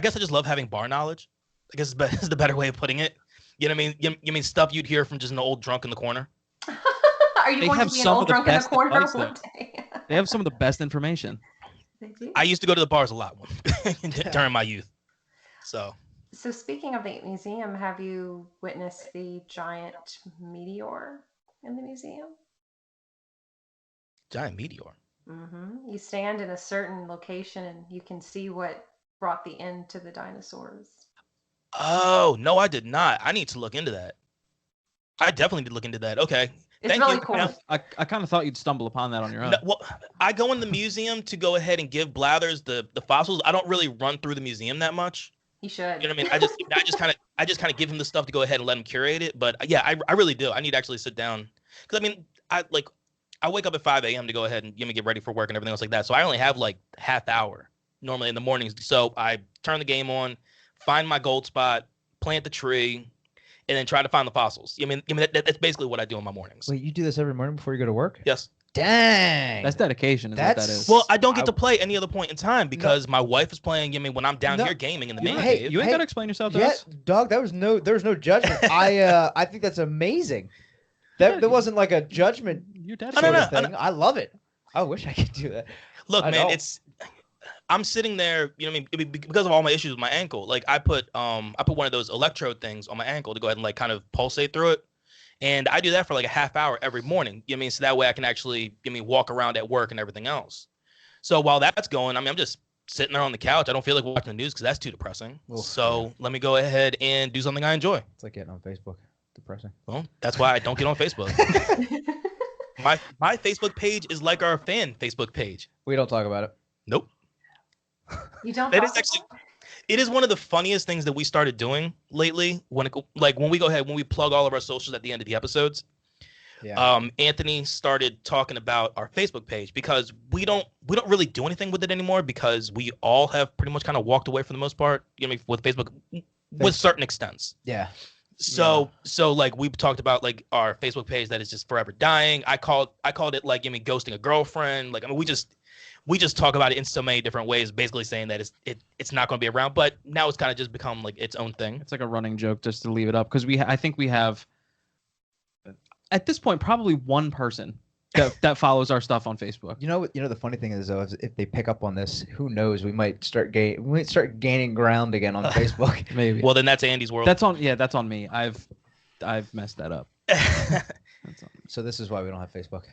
guess I just love having bar knowledge. I guess is the better way of putting it. You know what I mean? You mean stuff you'd hear from just an old drunk in the corner? Are you going to be an old drunk in the corner one day? They have some of the best information. They do. I used to go to the bars a lot during my youth. So speaking of the museum, have you witnessed the giant meteor in the museum? Giant meteor. Mm-hmm. You stand in a certain location and you can see what brought the end to the dinosaurs. Oh, no, I did not. I need to look into that. I definitely need to look into that. Okay. It's Thank really you. cool. Now, I kind of thought you'd stumble upon that on your own. no, well, I go in the museum to go ahead and give Blathers the fossils. I don't really run through the museum that much. You should. You know what I mean? I just kind of give him the stuff to go ahead and let him curate it. But yeah, I really do. I need to actually sit down, because I wake up at 5 a.m. to go ahead and get ready for work and everything else like that. So I only have half hour normally in the mornings. So I turn the game on, find my gold spot, plant the tree, and then try to find the fossils. That's basically what I do in my mornings. Wait, you do this every morning before you go to work? Yes. Dang. That's dedication. Is what that That's- is. Well, I don't get to play any other point in time because my wife is playing. You know, when I'm down No. here gaming in the you main ain't, cave. you ain't Hey. gotta explain yourself to Yeah, us. dog. There was no judgment. I think that's amazing. That wasn't like a judgment You're no, sort no, of thing. I love it. I wish I could do that. Look, I man, know. I'm sitting there, you know what I mean, because of all my issues with my ankle. Like I put one of those electrode things on my ankle to go ahead and like kind of pulsate through it. And I do that for like a half hour every morning. You know what I mean? So that way I can actually, you know what I mean, walk around at work and everything else. So while that's going, I mean, I'm just sitting there on the couch. I don't feel like watching the news because that's too depressing. Oof, So let me go ahead and do something I enjoy. It's like getting on Facebook. Depressing. Well, that's why I don't get on Facebook. My Facebook page is like our fan Facebook page. We don't talk about it. Nope. You don't. That talk is actually, about it is one of the funniest things that we started doing lately. When we go ahead, when we plug all of our socials at the end of the episodes, Yeah. Anthony started talking about our Facebook page because we don't really do anything with it anymore because we all have pretty much kind of walked away for the most part. You know, with Facebook, with certain extents. Yeah. So like we talked about like our Facebook page that is just forever dying. I called it like, you know, ghosting a girlfriend. Like, I mean, we just talk about it in so many different ways, basically saying that it's not going to be around. But now it's kind of just become like its own thing. It's like a running joke just to leave it up because I think we have at this point probably one person that follows our stuff on Facebook. You know the funny thing is though, if they pick up on this, who knows? We might start gaining ground again on Facebook. Maybe. Well, then that's Andy's world. That's on me. I've messed that up. That's on me. So this is why we don't have Facebook.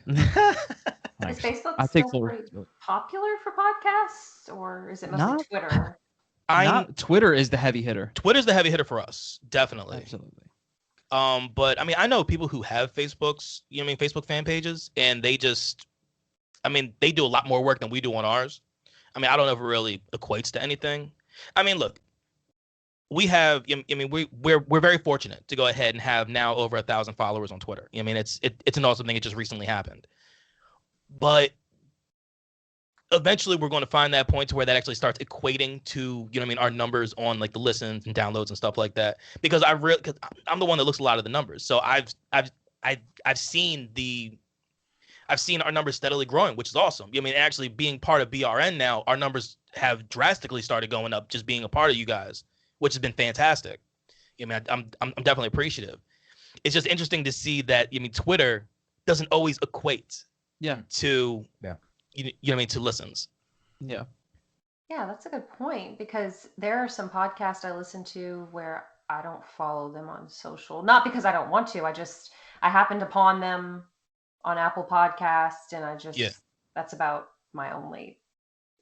Is Facebook I take still full pretty popular for podcasts, or is it mostly Not- Twitter? Twitter is the heavy hitter. Twitter's the heavy hitter for us, definitely. Absolutely. But I mean, I know people who have Facebooks, you know what I mean, Facebook fan pages, and they just, I mean, they do a lot more work than we do on ours. I mean, I don't know if it really equates to anything. I mean, look, we have, I mean, we're very fortunate to go ahead and have now over 1,000 followers on Twitter. I mean, it's an awesome thing. It just recently happened, but eventually we're going to find that point to where that actually starts equating to, you know what I mean, our numbers on like the listens and downloads and stuff like that. Because I'm the one that looks a lot of the numbers. So I've seen our numbers steadily growing, which is awesome. I mean, actually being part of BRN now, our numbers have drastically started going up just being a part of you guys, which has been fantastic. I mean, I'm definitely appreciative. It's just interesting to see that, I mean, Twitter doesn't always equate to you know what I mean, to listens. Yeah. Yeah, that's a good point because there are some podcasts I listen to where I don't follow them on social. Not because I don't want to. I happened upon them on Apple Podcast and that's about my only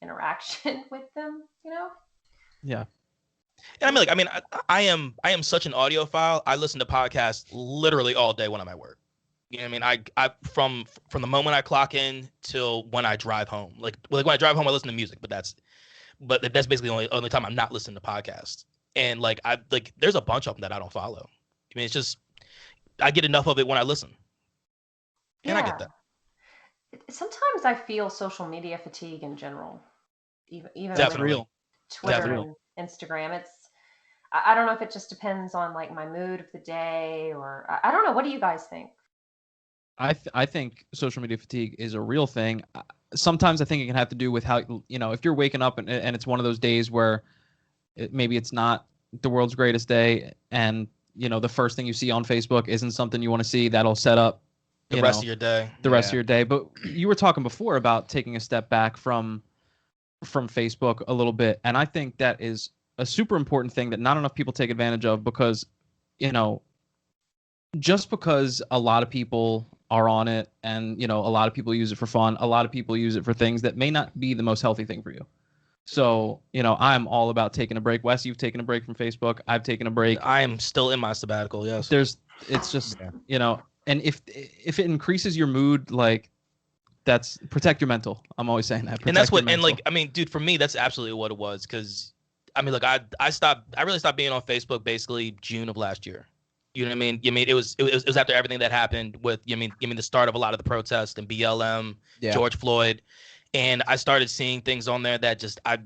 interaction with them, you know? Yeah. And I mean, I am such an audiophile. I listen to podcasts literally all day when I'm at work. You know what I mean? I from the moment I clock in till when I drive home. Like when I drive home, I listen to music, but that's basically the only time I'm not listening to podcasts. And like there's a bunch of them that I don't follow. I mean, it's just I get enough of it when I listen, and I get that. Sometimes I feel social media fatigue in general, even That's with real. Twitter Definitely. and Instagram. I don't know if it just depends on like my mood of the day or I don't know. What do you guys think? I think social media fatigue is a real thing. Sometimes I think it can have to do with how, you know, if you're waking up and it's one of those days where maybe it's not the world's greatest day and, you know, the first thing you see on Facebook isn't something you want to see, that'll set up The rest of your day. The rest of your day. But you were talking before about taking a step back from Facebook a little bit. And I think that is a super important thing that not enough people take advantage of because, you know, just because a lot of people are on it and, you know, a lot of people use it for fun, a lot of people use it for things that may not be the most healthy thing for you. So, you know, I'm all about taking a break. Wes, you've taken a break from Facebook. I've taken a break. I am still in my sabbatical, yes. It's just, you know, and if it increases your mood, like that's protect your mental. I'm always saying that. And that's what, and like, I mean, dude, for me, that's absolutely what it was. Cause I mean, look, I really stopped being on Facebook basically June of last year. You know what I mean? You mean it was after everything that happened with you mean the start of a lot of the protests and BLM, George Floyd, and I started seeing things on there that just I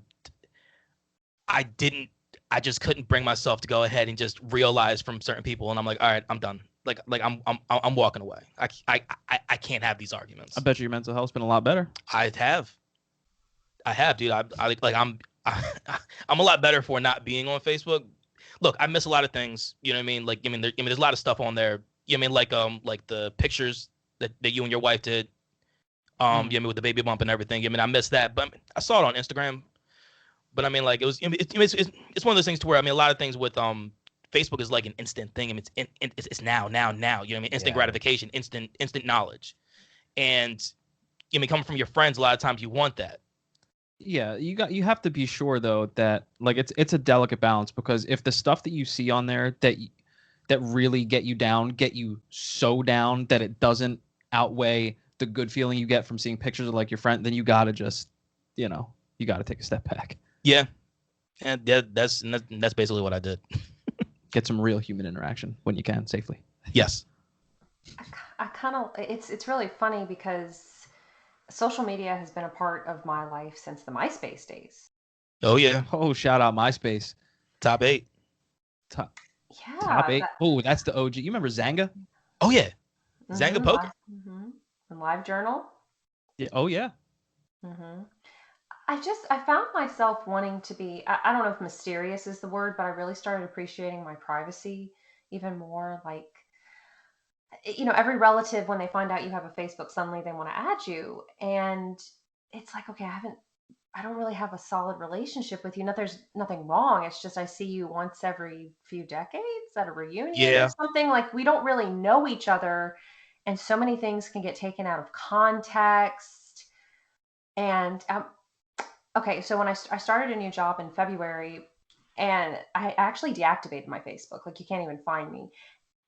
just couldn't bring myself to go ahead and just realize from certain people, and I'm like, all right, I'm done. I'm walking away. I can't have these arguments. I bet your mental health's been a lot better. I have, dude. I'm a lot better for not being on Facebook. Look, I miss a lot of things. You know what I mean? Like, there's a lot of stuff on there. You know what I mean? Like the pictures that you and your wife did. You know what I mean, with the baby bump and everything. You know what I mean, I missed that, but I saw it on Instagram. But I mean, like, it was. It's one of those things to where, I mean, a lot of things with Facebook is like an instant thing. I mean, it's now. You know what I mean? Instant gratification, instant knowledge, and you know, I mean, coming from your friends, a lot of times you want that. Yeah, you have to be sure though that like it's a delicate balance, because if the stuff that you see on there that really get you so down that it doesn't outweigh the good feeling you get from seeing pictures of like your friend, then you gotta just, you gotta take a step back. Yeah, and that's basically what I did. Get some real human interaction when you can safely. Yes. I kind of, it's really funny because social media has been a part of my life since the MySpace days. Oh yeah. Oh, shout out MySpace. Top 8. Top Yeah. 8. Oh, that's the OG. You remember Zanga? Oh yeah. Zanga Poker. And LiveJournal. Yeah. Oh yeah. I found myself wanting to be, I don't know if mysterious is the word, but I really started appreciating my privacy even more. Like, every relative, when they find out you have a Facebook, suddenly they want to add you. And it's like, okay, I don't really have a solid relationship with you. There's nothing wrong. It's just I see you once every few decades at a reunion or something. Like, we don't really know each other. And so many things can get taken out of context. And okay, so when I started a new job in February, and I actually deactivated my Facebook. Like, you can't even find me.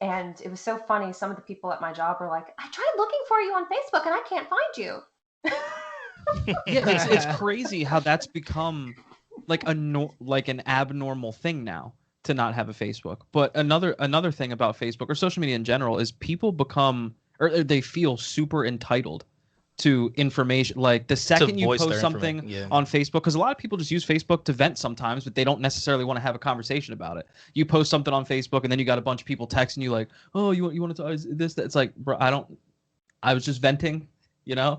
And it was so funny. Some of the people at my job were like, I tried looking for you on Facebook and I can't find you. Yeah, it's crazy how that's become like an abnormal thing now to not have a Facebook. But another thing about Facebook or social media in general is people become, or they feel super entitled to information. Like the second you post something on Facebook, because a lot of people just use Facebook to vent sometimes, but they don't necessarily want to have a conversation about it. You post something on Facebook and then you got a bunch of people texting you like, oh, you want to talk this, that. It's like, bro, I was just venting, Yeah.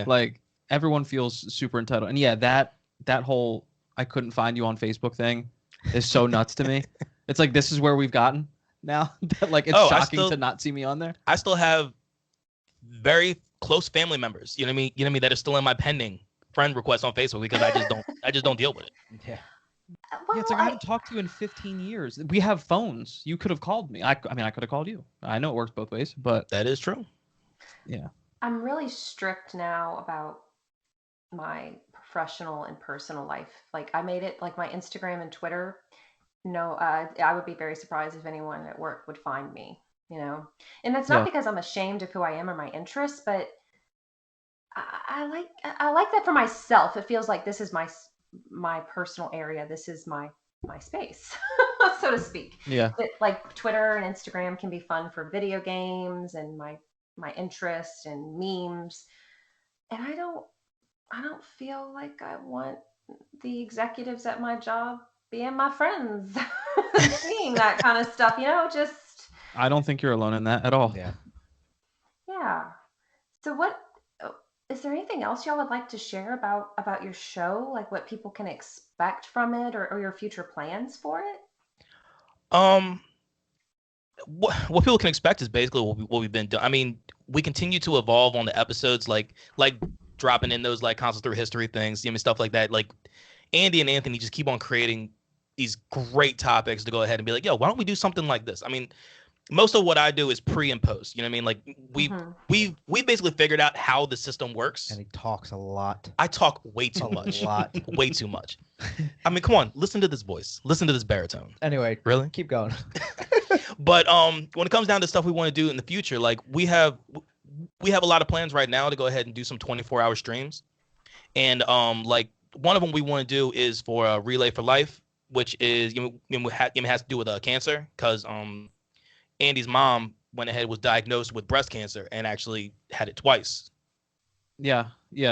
Like everyone feels super entitled. And yeah, that whole I couldn't find you on Facebook thing is so nuts to me. It's like, this is where we've gotten now. Like, it's shocking to not see me on there. I still have very close family members, you know what I mean, that are still in my pending friend requests on Facebook because I just don't deal with it. Yeah. Well, Yeah, it's like I haven't talked to you in 15 years. We have phones. You could have called me. I mean, I could have called you. I know it works both ways, but that is true. Yeah. I'm really strict now about my professional and personal life. Like, I made it like my Instagram and Twitter. No, I would be very surprised if anyone at work would find me. And that's not because I'm ashamed of who I am or my interests, but I like that for myself. It feels like this is my personal area. This is my space, so to speak. Yeah. But like Twitter and Instagram can be fun for video games and my interests and memes. And I don't feel like I want the executives at my job being my friends, seeing that kind of stuff, just. I don't think you're alone in that at all. Yeah. So is there anything else y'all would like to share about your show? Like what people can expect from it or your future plans for it? What people can expect is basically what we've been doing. I mean, we continue to evolve on the episodes, like dropping in those like concepts through history things, stuff like that. Like Andy and Anthony just keep on creating these great topics to go ahead and be like, yo, why don't we do something like this? I mean, most of what I do is pre and post. You know what I mean? Like we basically figured out how the system works. And he talks a lot. I talk way too much. A lot. Way too much. I mean, come on, listen to this voice. Listen to this baritone. Anyway, really? Keep going. But when it comes down to stuff we want to do in the future, like we have a lot of plans right now to go ahead and do some 24-hour streams. And like one of them we want to do is for a Relay for Life, which is has to do with cancer, because Andy's mom went ahead, was diagnosed with breast cancer, and actually had it twice. Yeah.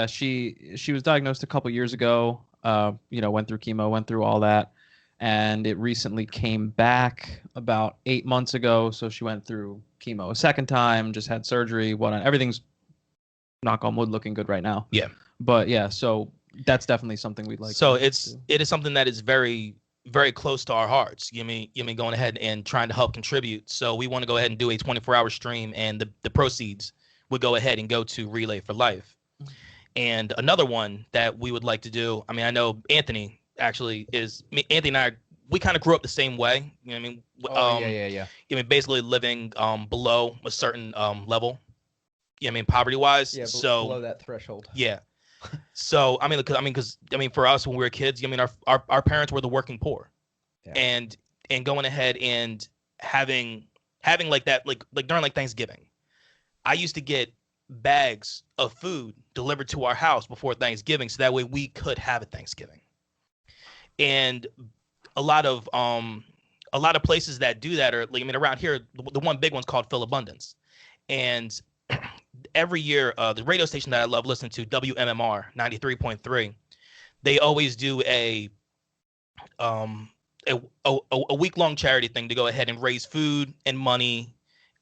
She was diagnosed a couple years ago. Went through chemo, went through all that, and it recently came back about 8 months ago. So she went through chemo a second time, just had surgery. Everything's, knock on wood, looking good right now. Yeah. But yeah, so that's definitely something we'd like. So to it is something that is very, very close to our hearts. You mean going ahead and trying to help contribute. So we want to go ahead and do a 24-hour stream, and the proceeds would go ahead and go to Relay for Life. And another one that we would like to do, I mean, I know Anthony actually Anthony and I, we kind of grew up the same way. You know what I mean? Yeah. I mean, basically living below a certain level. I mean, poverty-wise. Yeah, so below that threshold. Yeah. So I mean, for us when we were kids, I mean, our parents were the working poor, Yeah. and going ahead and having like that, like during like Thanksgiving, I used to get bags of food delivered to our house before Thanksgiving, so that way we could have a Thanksgiving. And a lot of places that do that are, like, I mean, around here, the one big one's called Phil Abundance, and every year, the radio station that I love listening to, WMMR 93.3, they always do a week-long charity thing to go ahead and raise food and money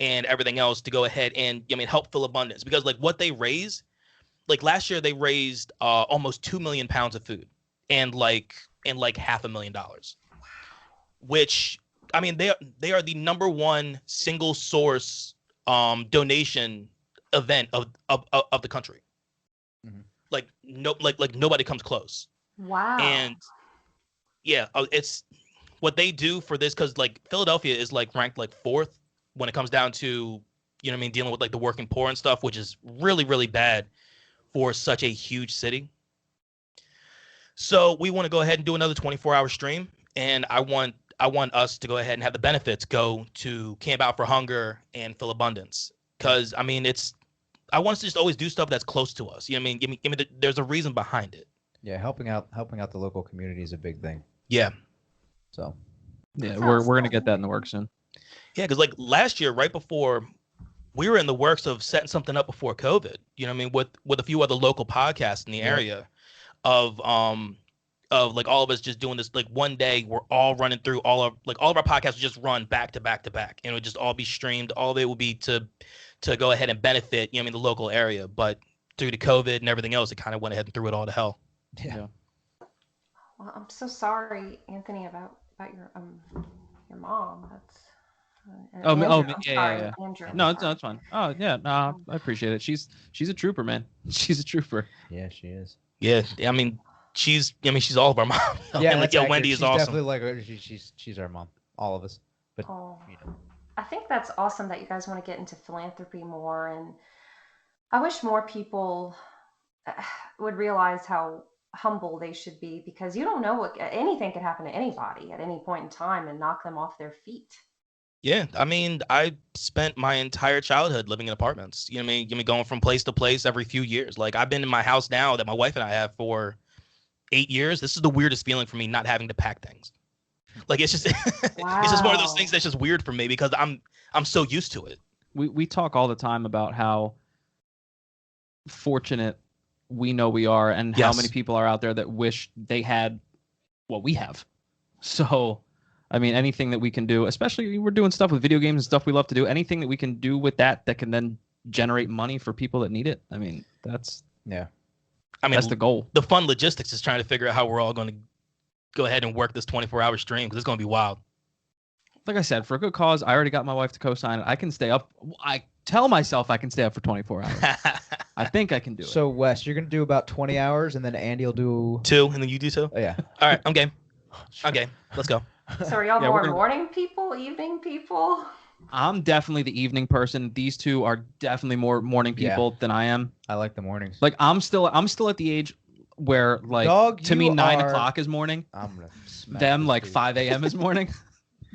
and everything else to go ahead and, I mean, help Phil Abundance, because like what they raise, like last year they raised almost 2 million pounds of food and like $500,000, which, I mean, they are the number one single source donation event of the country. Mhm. Like nobody comes close. Wow. And yeah, it's what they do for this, because like Philadelphia is like ranked like 4th when it comes down to, you know what I mean, dealing with like the working poor and stuff, which is really, really bad for such a huge city. So we want to go ahead and do another 24-hour stream, and I want us to go ahead and have the benefits go to Camp Out for Hunger and Phil Abundance, because I mean, I want us to just always do stuff that's close to us. You know what I mean? Give me there's a reason behind it. Yeah, helping out the local community is a big thing. Yeah. So Yeah, we're gonna get that in the works soon. Yeah, because like last year, right before, we were in the works of setting something up before COVID. You know what I mean? With a few other local podcasts in the area, of like all of us just doing this, like one day we're all running through all of our podcasts would just run back to back to back, and it would just all be streamed. All of it would be to go ahead and benefit, you know what I mean, the local area. But due to COVID and everything else, it kind of went ahead and threw it all to hell. yeah. Well, I'm so sorry, Anthony, about your mom. That's Andrew, I'm sorry, yeah. Andrew, I'm No, it's sorry. fine. Oh yeah, no, I appreciate it. She's a trooper, man. She's a trooper. Yeah, she is. Yeah, I mean, she's all of our mom. Yeah, and like, that's Wendy accurate. is She's awesome. definitely like she's our mom, all of us. But Oh, you know, I think that's awesome that you guys want to get into philanthropy more, and I wish more people would realize how humble they should be, because you don't know what anything could happen to anybody at any point in time and knock them off their feet. Yeah, I mean, I spent my entire childhood living in apartments. You know what I mean? You mean going from place to place every few years. Like, I've been in my house now that my wife and I have for 8 years. This is the weirdest feeling for me, not having to pack things. Like, it's just it's just one of those things that's just weird for me, because I'm so used to it. We talk all the time about how fortunate we know we are, and how Yes. many people are out there that wish they had what we have. So, I mean, anything that we can do, especially we're doing stuff with video games and stuff we love to do, anything that we can do with that can then generate money for people that need it. I mean, that's yeah. I mean, that's the goal. the fun logistics is trying to figure out how we're all going to go ahead and work this 24-hour stream, because it's going to be wild. Like I said, for a good cause, I already got my wife to co-sign it. I can stay up. I tell myself I can stay up for 24 hours. I think I can do it. So Wes, you're gonna do about 20 hours, and then Andy will do. 2, and then you do 2. Oh, yeah. All right, I'm game. Okay, let's go. So are y'all Yeah, we're more gonna- morning people, evening people? I'm definitely the evening person. These two are definitely more morning people than I am. I like the mornings. Like I'm still at the age where, like, Dog, to me you 9 are- o'clock is morning. I'm gonna smack Them this like dude. 5 a.m. is morning.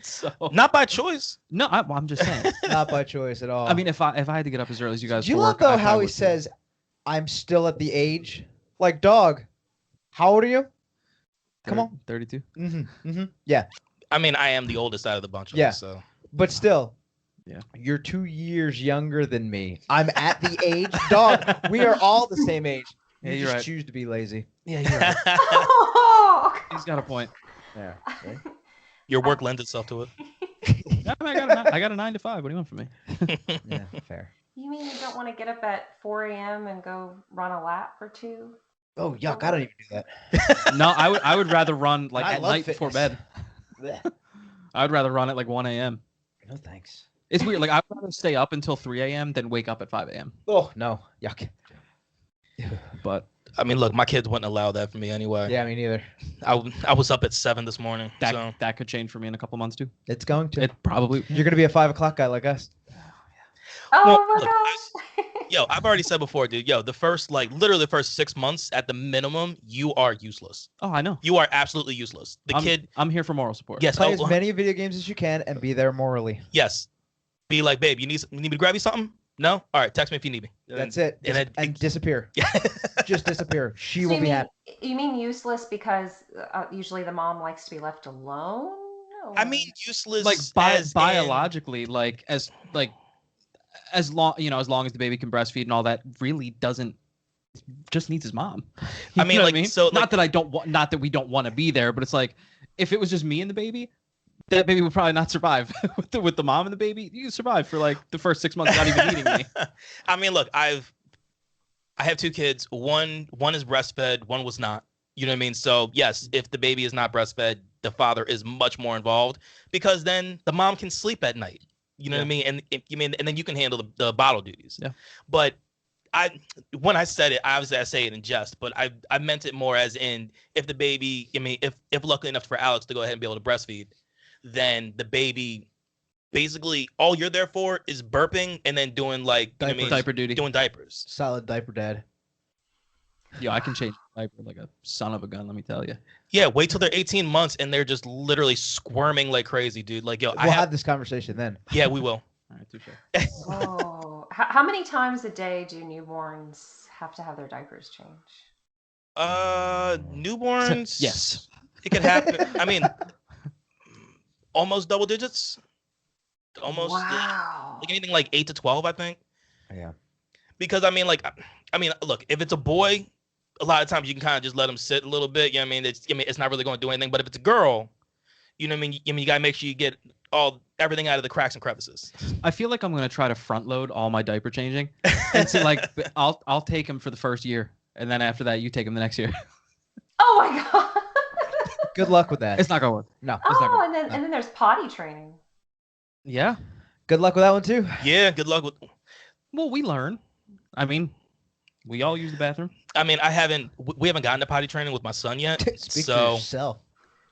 So Not by choice. no, I'm just saying. Not by choice at all. I mean, if I had to get up as early as you guys, do you for love work, I though how probably he would too. says, "I'm still at the age"? Like, dog, how old are you? Come on. 32. Yeah, I mean, I am the oldest out of the bunch of Yeah. us, so. but still. Yeah. You're 2 years younger than me. I'm at the age, dog. We are all the same age. You Yeah, you're just right. choose to be lazy. Yeah, you're right. Oh, He's got a point. Yeah. Your work lends itself to it. Yeah, I got a 9 to 5. What do you want from me? Yeah, fair. You mean you don't want to get up at 4 a.m. and go run a lap or two? Oh yuck! I don't even do that. No, I would rather run like I at love night before fitness. bed. Blech. I would rather run at like 1 a.m. No thanks. It's weird. Like I would rather stay up until 3 a.m. than wake up at 5 a.m. Oh no, yuck. But I mean, look, my kids wouldn't allow that for me anyway. Yeah, me neither. I was up at 7 this morning. that So that could change for me in a couple months too. It's going to. It probably. You're gonna be a 5 o'clock guy like us. Oh Well, my look, gosh. yo, I've already said before, dude. Yo, the first literally the first 6 months at the minimum, you are useless. Oh, I know. You are absolutely useless. I'm here for moral support. Yes, Play as many video games as you can and be there morally. yes. Be like, babe, you need me to grab you something? No? All right, text me if you need me. That's it. And Disappear. Just disappear. She So will you be mean, happy. you mean useless because usually the mom likes to be left alone? I Or- mean, useless Like as in- biologically, like as long as the baby can breastfeed and all that, really doesn't. Just needs his mom. I mean, know what like, so, like- not that I don't want, not that we don't want to be there, but it's like if it was just me and the baby, that baby would probably not survive. with the mom and the baby, you can survive for like the first 6 months without even eating me. I mean, look, I have 2 kids. One is breastfed, one was not. You know what I mean? So yes, if the baby is not breastfed, the father is much more involved because then the mom can sleep at night. You know what I mean? And then you can handle the bottle duties. Yeah. But when I said it, obviously I say it in jest, but I meant it more as in if the baby, if lucky enough for Alex to go ahead and be able to breastfeed, then the baby basically all you're there for is burping and then doing like Diaper duty. doing diapers. Solid diaper dad. Yo, I can change a diaper like a son of a gun. Let me tell you. Yeah, wait till they're 18 months and they're just literally squirming like crazy, dude. Like, yo, We'll have this conversation then. yeah, we will. All right, touche. Oh, how many times a day do newborns have to have their diapers changed? Newborns. Yes. It could happen. I mean, almost double digits. Almost Wow. like anything like 8 to 12, I think. Yeah. Because I mean, look, if it's a boy, a lot of times you can kind of just let them sit a little bit. You know what I mean? It's not really going to do anything. But if it's a girl, you know what I mean? You gotta make sure you get everything out of the cracks and crevices. I feel like I'm gonna try to front load all my diaper changing, and so like I'll take him for the first year, and then after that you take him the next year. Oh my god. Good luck with that. It's not gonna work. No. It's not Oh, gonna- and then there's potty training. Yeah. Good luck with that one too. Yeah, good luck with. Well, we learn. I mean, we all use the bathroom. I mean, we haven't gotten to potty training with my son yet. Speak for So yourself.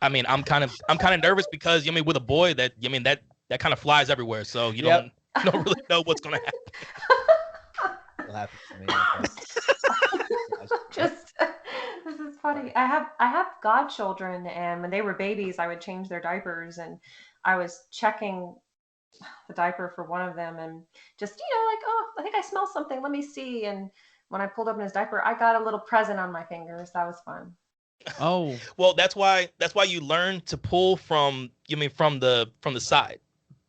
I mean, I'm kind of nervous because with a boy that kind of flies everywhere. So you Yep. don't really know what's gonna happen. It'll happen to me. Just this is funny. I have godchildren, and when they were babies, I would change their diapers, and I was checking the diaper for one of them, and just like, oh, I think I smell something. Let me see. And when I pulled open his diaper, I got a little present on my fingers. That was fun. Oh, Well, that's why you learn to pull from the side.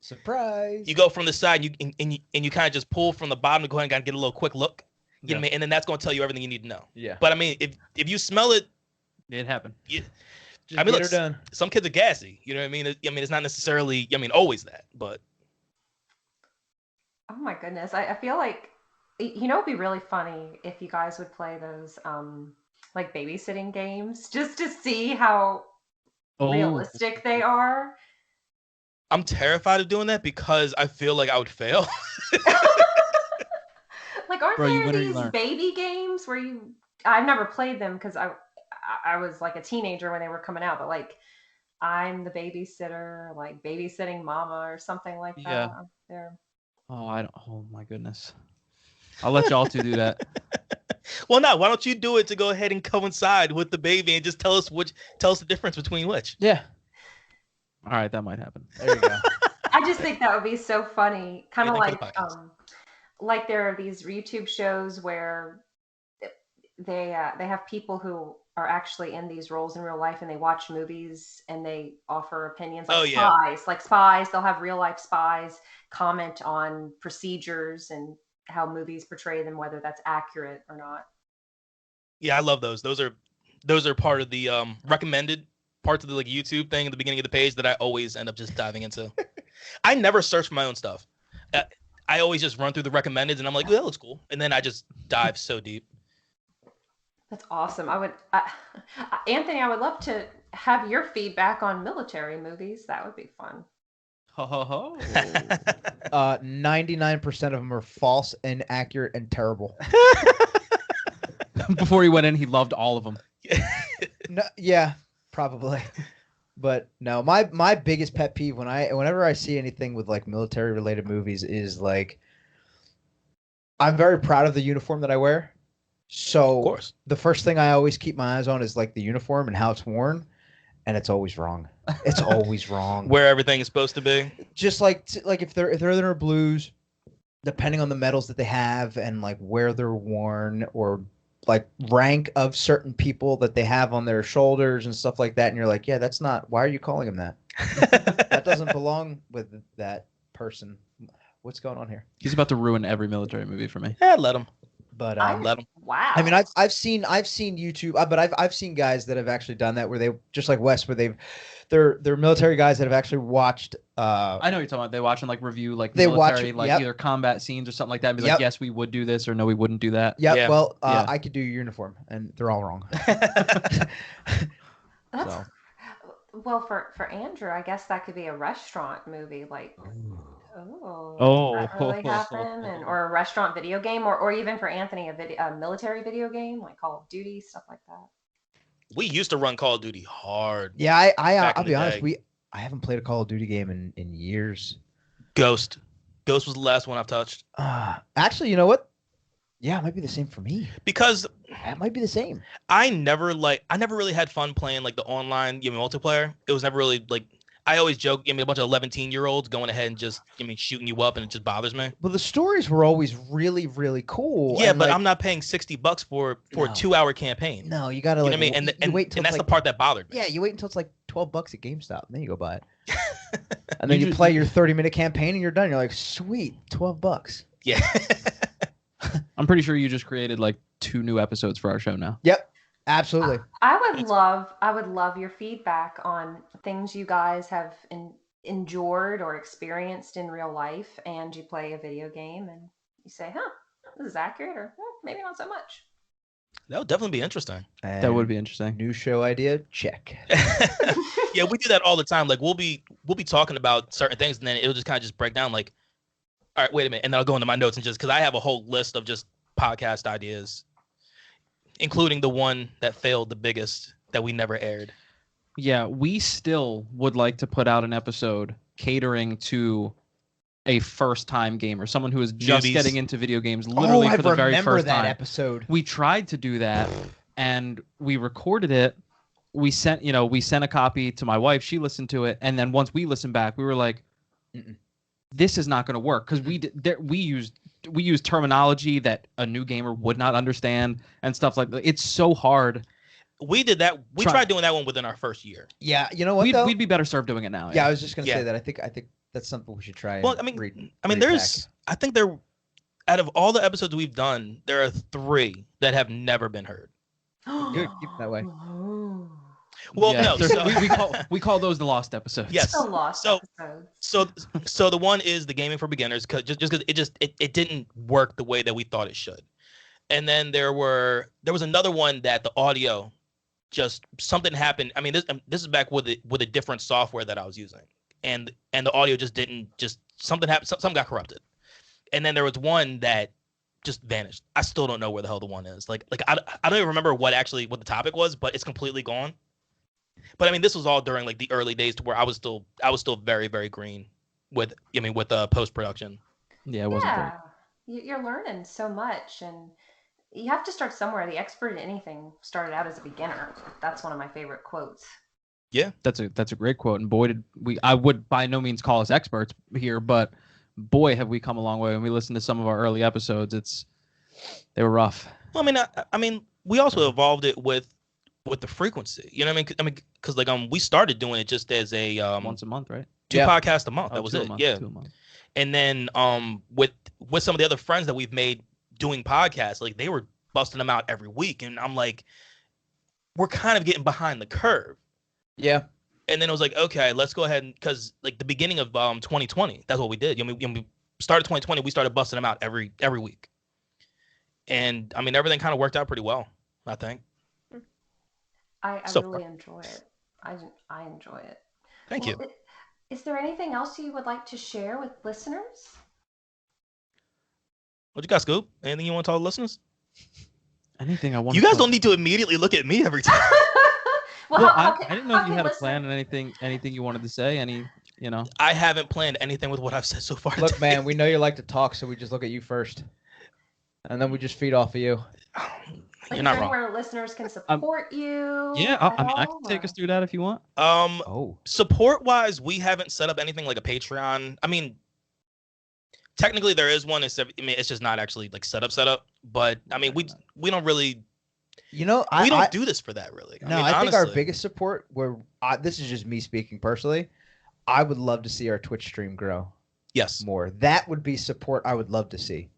Surprise. You go from the side, and you kind of just pull from the bottom to go ahead and get a little quick look. You know what I mean? And then that's going to tell you everything you need to know. Yeah. But I mean, if you smell it, it happened. Just I mean, get look, her done. some kids are gassy. You know what I mean? It's not necessarily always that, but Oh my goodness. I feel like, it'd be really funny if you guys would play those like babysitting games just to see how Oh, realistic they are. I'm terrified of doing that because I feel like I would fail. Like, aren't Bro, you there win or you these learn. baby games where I've never played them because I was like a teenager when they were coming out, but like I'm the babysitter, like babysitting mama or something like that. Yeah. There. Oh, I don't. Oh my goodness. I'll let y'all two do that. Well, no, why don't you do it to go ahead and coincide with the baby and just tell us the difference between which? Yeah. All right, that might happen. There you go. I just think that would be so funny. Kind of Anything for like the podcast. like there are these YouTube shows where they have people who are actually in these roles in real life, and they watch movies and they offer opinions like Oh, yeah. spies. They'll have real life spies comment on procedures and how movies portray them, whether that's accurate or not. Yeah, I love those. Those are part of the recommended parts of the like YouTube thing at the beginning of the page that I always end up just diving into. I never search for my own stuff. I always just run through the recommended, and I'm like, well, that looks cool, and then I just dive so deep. That's awesome. Anthony, I would love to have your feedback on military movies. That would be fun. Ho ho ho. 99% of them are false, inaccurate, and terrible. Before he went in, he loved all of them. No, yeah, probably. But no, my biggest pet peeve whenever I see anything with like military related movies is like, I'm very proud of the uniform that I wear. So Of course. the first thing I always keep my eyes on is like the uniform and how it's worn, and it's always wrong. It's always wrong. Where everything is supposed to be. Just like if they're in their blues, depending on the medals that they have and like where they're worn or like rank of certain people that they have on their shoulders and stuff like that, and you're like, yeah, that's not. Why are you calling him that? That doesn't belong with that person. What's going on here? He's about to ruin every military movie for me. Yeah, let him. But Let him. Wow. I mean, I've seen YouTube, but I've seen guys that have actually done that where they just like Wes, where they're military guys that have actually watched. I know what you're talking about. They watch and like review like They watch military, it, like yep. either combat scenes or something like that, and be Yep. like, yes, we would do this, or no, we wouldn't do that. Yeah, Yeah. well, Yeah. I could do your uniform, and they're all wrong. That's, So. well, for Andrew, I guess that could be a restaurant movie, like. Oh. Does that really happen? Or a restaurant video game, or even for Anthony, a military video game like Call of Duty, stuff like that. We used to run Call of Duty hard. Yeah, Back in I'll the be honest. day. I haven't played a Call of Duty game in years. Ghost was the last one I've touched. Actually, you know what? Yeah, it might be the same for me. Because It might be the same. I never really had fun playing like the online multiplayer. It was never really like, I always joke, a bunch of 11-year-olds going ahead and just shooting you up, and it just bothers me. But the stories were always really, really cool. Yeah, and, but like, I'm not paying $60 for a No. 2-hour campaign. No, you gotta You know like. what I mean? you wait till and that's like, the part that bothered me. Yeah, you wait until it's like $12 at GameStop, and then you go buy it. And then you play your 30-minute campaign, and you're done. You're like, sweet, $12. Yeah. I'm pretty sure you just created like 2 new episodes for our show now. Yep, absolutely. I would love your feedback on things you guys have endured or experienced in real life, and you play a video game and you say, huh, this is accurate, or maybe not so much. That would definitely be interesting. That would be interesting. New show idea, check. Yeah, we do that all the time. Like we'll be talking about certain things, and then it'll just kind of just break down like, all right, wait a minute, and then I'll go into my notes and just because I have a whole list of just podcast ideas, including the one that failed the biggest that we never aired. Yeah, we still would like to put out an episode catering to a first-time gamer, someone who is just Newbies. getting into video games, literally I for the very remember first that time. episode. We tried to do that, and we recorded it. We sent a copy to my wife. She listened to it, and then once we listened back, we were like, "This is not going to work," because we used terminology that a new gamer would not understand and stuff like that. It's so hard. We did that. We tried doing that one within our first year. Yeah, you know what though? We'd be better served doing it now. Yeah, I was just gonna Yeah. say that. I think that's something we should try. Well, and I mean, read there's. I think out of all the episodes we've done, there are 3 that have never been heard. Good, keep it that way. Oh. Well, Yeah, no. there's- So, we call those the lost episodes. Yes. The lost So- episodes. so the one is the gaming for beginners, because it didn't work the way that we thought it should. And then there was another one that the audio just something happened. I mean, this is back with a different software that I was using, and the audio just didn't something happened. Something got corrupted. And then there was one that just vanished. I still don't know where the hell the one is. Like I don't even remember what the topic was, but it's completely gone. But I mean, this was all during like the early days to where I was still very, very green with post production. Yeah, it wasn't great. You're learning so much, and you have to start somewhere. The expert at anything started out as a beginner. That's one of my favorite quotes. Yeah, That's a great quote, and boy did I would by no means call us experts here, but boy have we come a long way. When we listen to some of our early episodes, they were rough. well, I mean, we also evolved it with the frequency. You know what I mean? Because like we started doing it just as a Once a month, right? 2 Yeah. podcasts a month. That Oh, was 2 a it. month, Yeah. 2 a month. And then with some of the other friends that we've made doing podcasts, like they were busting them out every week, and I'm like, we're kind of getting behind the curve. Yeah. And then it was like, okay, let's go ahead and because like the beginning of 2020, that's what we did. We started 2020, we started busting them out every week, and I mean everything kind of worked out pretty well, I think. I So really far. enjoy it. I enjoy it. Thank Well, you. is there anything else you would like to share with listeners? What you got, Scoop? Anything you want to tell the listeners? Anything I want. You guys don't need to immediately look at me every time. Well, Well, how I didn't know if you can had a listeners- plan and anything you wanted to say. I haven't planned anything with what I've said so far. Look, today. man, we know you like to talk, so we just look at you first, and then we just feed off of you. You're not wrong. Where listeners can support you. Yeah, at I mean, I all, can take or- us through that if you want. Oh. Support wise, we haven't set up anything like a Patreon. I mean, technically there is one. It's just not actually like set up. But I mean, we don't really You know, we don't do this for that really. No, mean, I think our honestly. biggest support, this is just me speaking personally, I would love to see our Twitch stream grow Yes. more. That would be support I would love to see.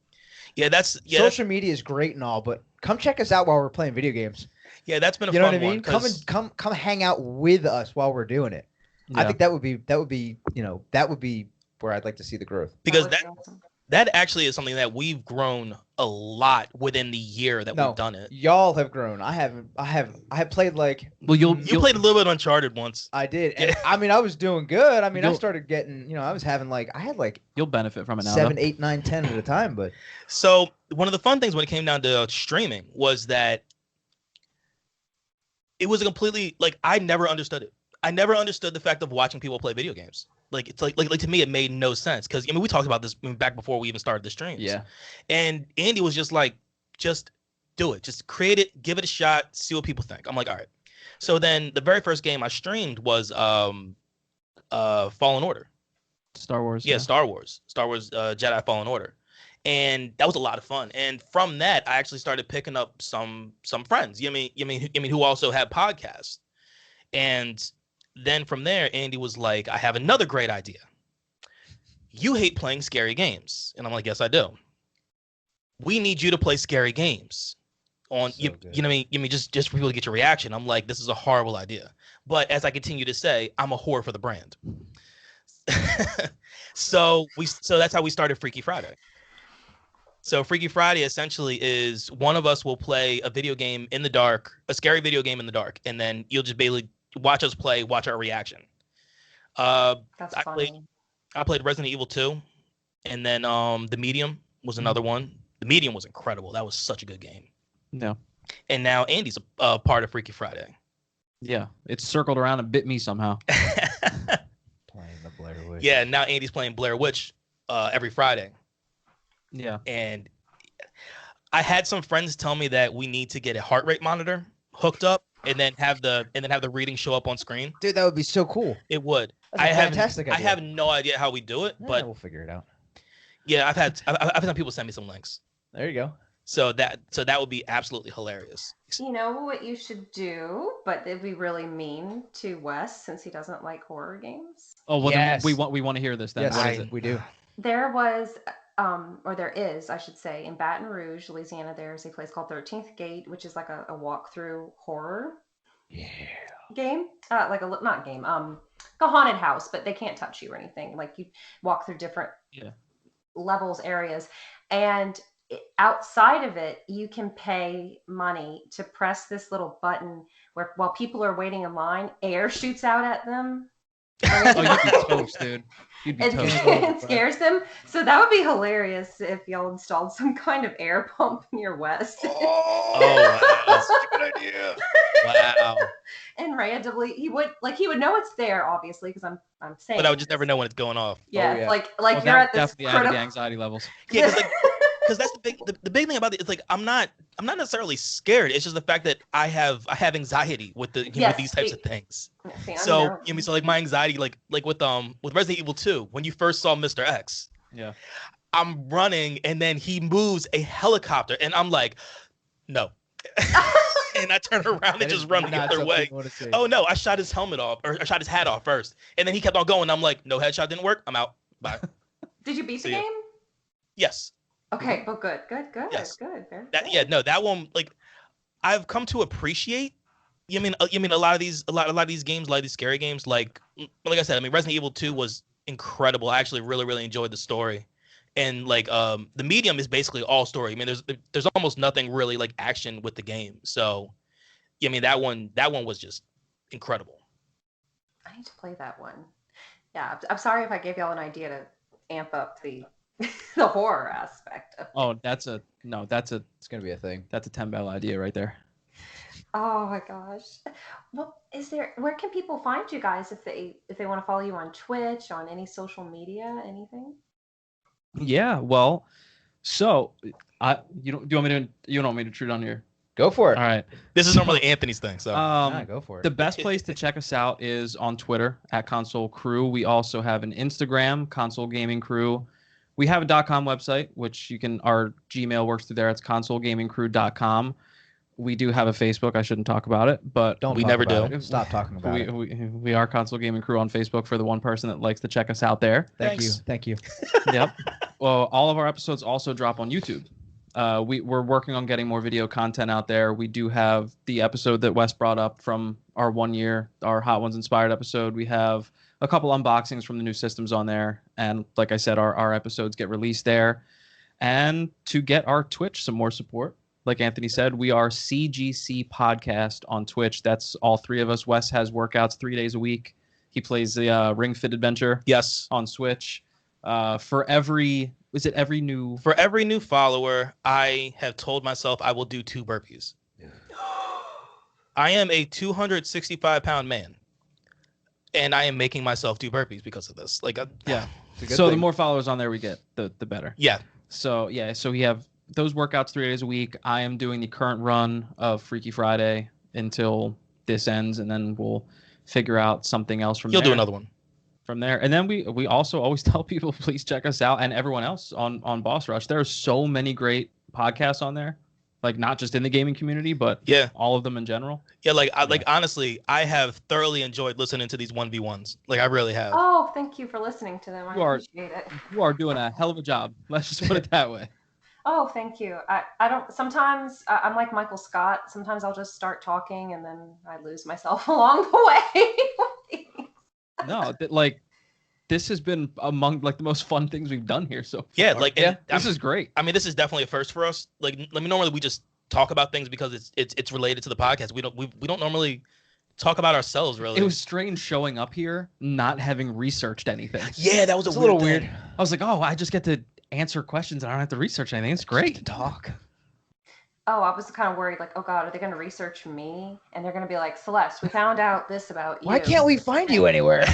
Yeah, that's Social media is great and all, but come check us out while we're playing video games. yeah, that's been a You know fun what I mean? one. Come 'Cause- and come hang out with us while we're doing it. I Yeah. think that would be that would be where I'd like to see the growth. because would be that awesome. that actually is something that we've grown a lot within the year that No. we've done it. Y'all have grown. I have played like Well, You played a little bit Uncharted once. I did. And, I mean, I was doing good. I mean, I You'll- started getting, I was having I had You'll benefit from it now. 7, 8, 9, 10 at a time, but So one of the fun things when it came down to streaming was that it was a completely like I never understood it. I never understood the fact of watching people play video games. Like it's like to me it made no sense because I mean we talked about this back before we even started the streams. Yeah. And Andy was just like, just do it, just create it, give it a shot, see what people think. I'm like, all right. So then the very first game I streamed was Fallen Order. Star Wars. Yeah, Star Wars Jedi Fallen Order, and that was a lot of fun. And from that, I actually started picking up some friends. You mean who also had podcasts, and then from there, Andy was like, "I have another great idea. You hate playing scary games," and I'm like, "Yes, I do. We need you to play scary games." On So you good. know what I mean just for people to get your reaction. I'm like, this is a horrible idea. But as I continue to say, I'm a whore for the brand. so that's how we started Freaky Friday. So Freaky Friday essentially is one of us will play a video game in the dark, a scary video game in the dark, and then you'll just basically watch us play, watch our reaction. That's I funny. played Resident Evil 2, and then The Medium was another one. The Medium was incredible. That was such a good game. Yeah. And now Andy's a part of Freaky Friday. Yeah. It's circled around and bit me somehow. playing the Blair Witch. Yeah, now Andy's playing Blair Witch every Friday. Yeah. And I had some friends tell me that we need to get a heart rate monitor hooked up and then have the reading show up on screen. Dude, that would be so cool. It would. That's a fantastic I idea. have no idea how we do it, Yeah, but we'll figure it out. yeah, I've had some people send me some links. There you go. So that would be absolutely hilarious. You know what you should do, but it'd be really mean to Wes since he doesn't like horror games. Oh well, Yes. then we want to hear this then. Yes, What is it? we do. There was, or there is, I should say, in Baton Rouge, Louisiana, there's a place called 13th Gate, which is like a walkthrough horror Yeah. game. Not game, like a haunted house, but they can't touch you or anything. Like you walk through different levels, areas. And outside of it, you can pay money to press this little button where while people are waiting in line, air shoots out at them. Oh, you'd be toast, dude. You'd be It, toast. it scares them. So that would be hilarious if y'all installed some kind of air pump near West. Oh, wow. That's such a good idea. Wow. And randomly, he would know it's there, obviously, because I'm saying. But I would just never know when it's going off. Yeah, yeah. like Well, you're that at this definitely added the critical. anxiety levels. Yeah, because that's the big thing about it. It's like I'm not necessarily scared. It's just the fact that I have anxiety with with Yes, these types see- of things. See, I'm So there. you know what I mean, so like my anxiety, like with Resident Evil 2, when you first saw Mr. X, Yeah. I'm running and then he moves a helicopter and I'm like, no. And I turn around and just run the other way. Oh no, I shot his helmet off, or I shot his hat off first. And then he kept on going. I'm like, no headshot didn't work. I'm out. Bye. Did you beat the See ya. game? Yes. Okay, well, good. Yes. Good. Very That good. yeah, no, that one, like I've come to appreciate, you mean a lot of these games, a lot of these scary games, like I said, I mean Resident Evil 2 was incredible. I actually really enjoyed the story. And like the medium is basically all story. I mean there's almost nothing really like action with the game. So I mean that one was just incredible. I need to play that one. Yeah, I'm sorry if I gave y'all an idea to amp up the the horror aspect of it. Oh, that's a It's gonna be a thing. that's a 10-bell idea right there. Oh my gosh. Well, where can people find you guys if they want to follow you on Twitch, on any social media, anything? Yeah, well, so you don't want me to intrude on here? Go for it. All right. This is normally Anthony's thing. So Go for it. The best place to check us out is on Twitter at Console Crew. We also have an Instagram, Console Gaming Crew. We have a .com website, which our Gmail works through there. It's consolegamingcrew.com. We do have a Facebook. I shouldn't talk about it, but we never do. Stop talking about it. we are Console Gaming Crew on Facebook for the one person that likes to check us out there. Thank you. Yep. Well, all of our episodes also drop on YouTube. We're working on getting more video content out there. We do have the episode that Wes brought up from our 1 year, our Hot Ones Inspired episode. We have a couple unboxings from the new systems on there. And like I said, our episodes get released there. And to get our Twitch some more support, like Anthony said, we are CGC Podcast on Twitch. That's all three of us. Wes has workouts 3 days a week. He plays the Ring Fit Adventure. Yes. On Switch. For every new follower, I have told myself I will do 2 burpees. I am a 265-pound man, and I am making myself do burpees because of this. Like, yeah. So the more followers on there we get, the better. Yeah. So we have those workouts 3 days a week. I am doing the current run of Freaky Friday until this ends, and then we'll figure out something else from there. You'll do another one. From there. And then we also always tell people, please check us out, and everyone else on Boss Rush. There are so many great podcasts on there, like not just in the gaming community, but all of them in general. Yeah, like honestly, I have thoroughly enjoyed listening to these 1v1s. Like I really have. Oh, thank you for listening to them. I appreciate it. You are doing a hell of a job. Let's just put it that way. Oh, thank you. I don't, sometimes I'm like Michael Scott. Sometimes I'll just start talking and then I lose myself along the way. No, this has been among like the most fun things we've done here so yeah, far. like this is great. I mean, this is definitely a first for us. Like, normally we just talk about things because it's related to the podcast. We don't normally talk about ourselves really. It was strange showing up here not having researched anything. Yeah, that was a little weird. I was like, oh, I just get to answer questions and I don't have to research anything. It's great to talk. Oh, I was kind of worried, like, oh God, are they going to research me? And they're going to be like, Celeste, we found out this about you. Why can't we find you anywhere?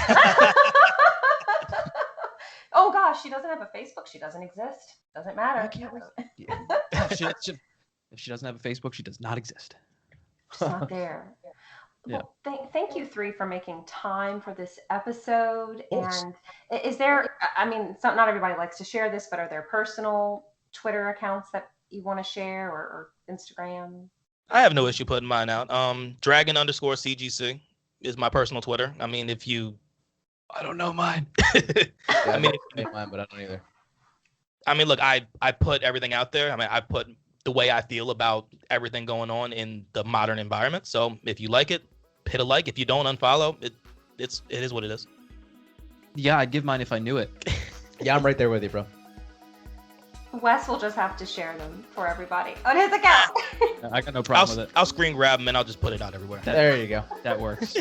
Oh gosh, she doesn't have a Facebook. She doesn't exist. Doesn't matter. If she doesn't have a Facebook, she does not exist. She's not there. Yeah. Well, thank you three for making time for this episode. And is there, I mean, not everybody likes to share this, but are there personal Twitter accounts that you want to share or Instagram? I have no issue putting mine out. Dragon_CGC is my personal Twitter. I mean, I don't know mine. I mean, mine, but I don't either. I mean, look, I put everything out there. I mean, I put the way I feel about everything going on in the modern environment. So if you like it, hit a like. If you don't, unfollow. It is what it is. Yeah, I'd give mine if I knew it. Yeah, I'm right there with you, bro. Wes will just have to share them for everybody on his account. I got no problem with it. I'll screen grab them and I'll just put it out everywhere. There you go. That works.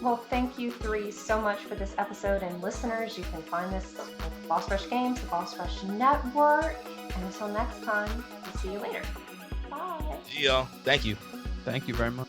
Well, thank you three so much for this episode, and listeners, you can find this with Boss Rush Games, the Boss Rush Network. And until next time, we'll see you later. Bye. Yeah, thank you. Thank you very much.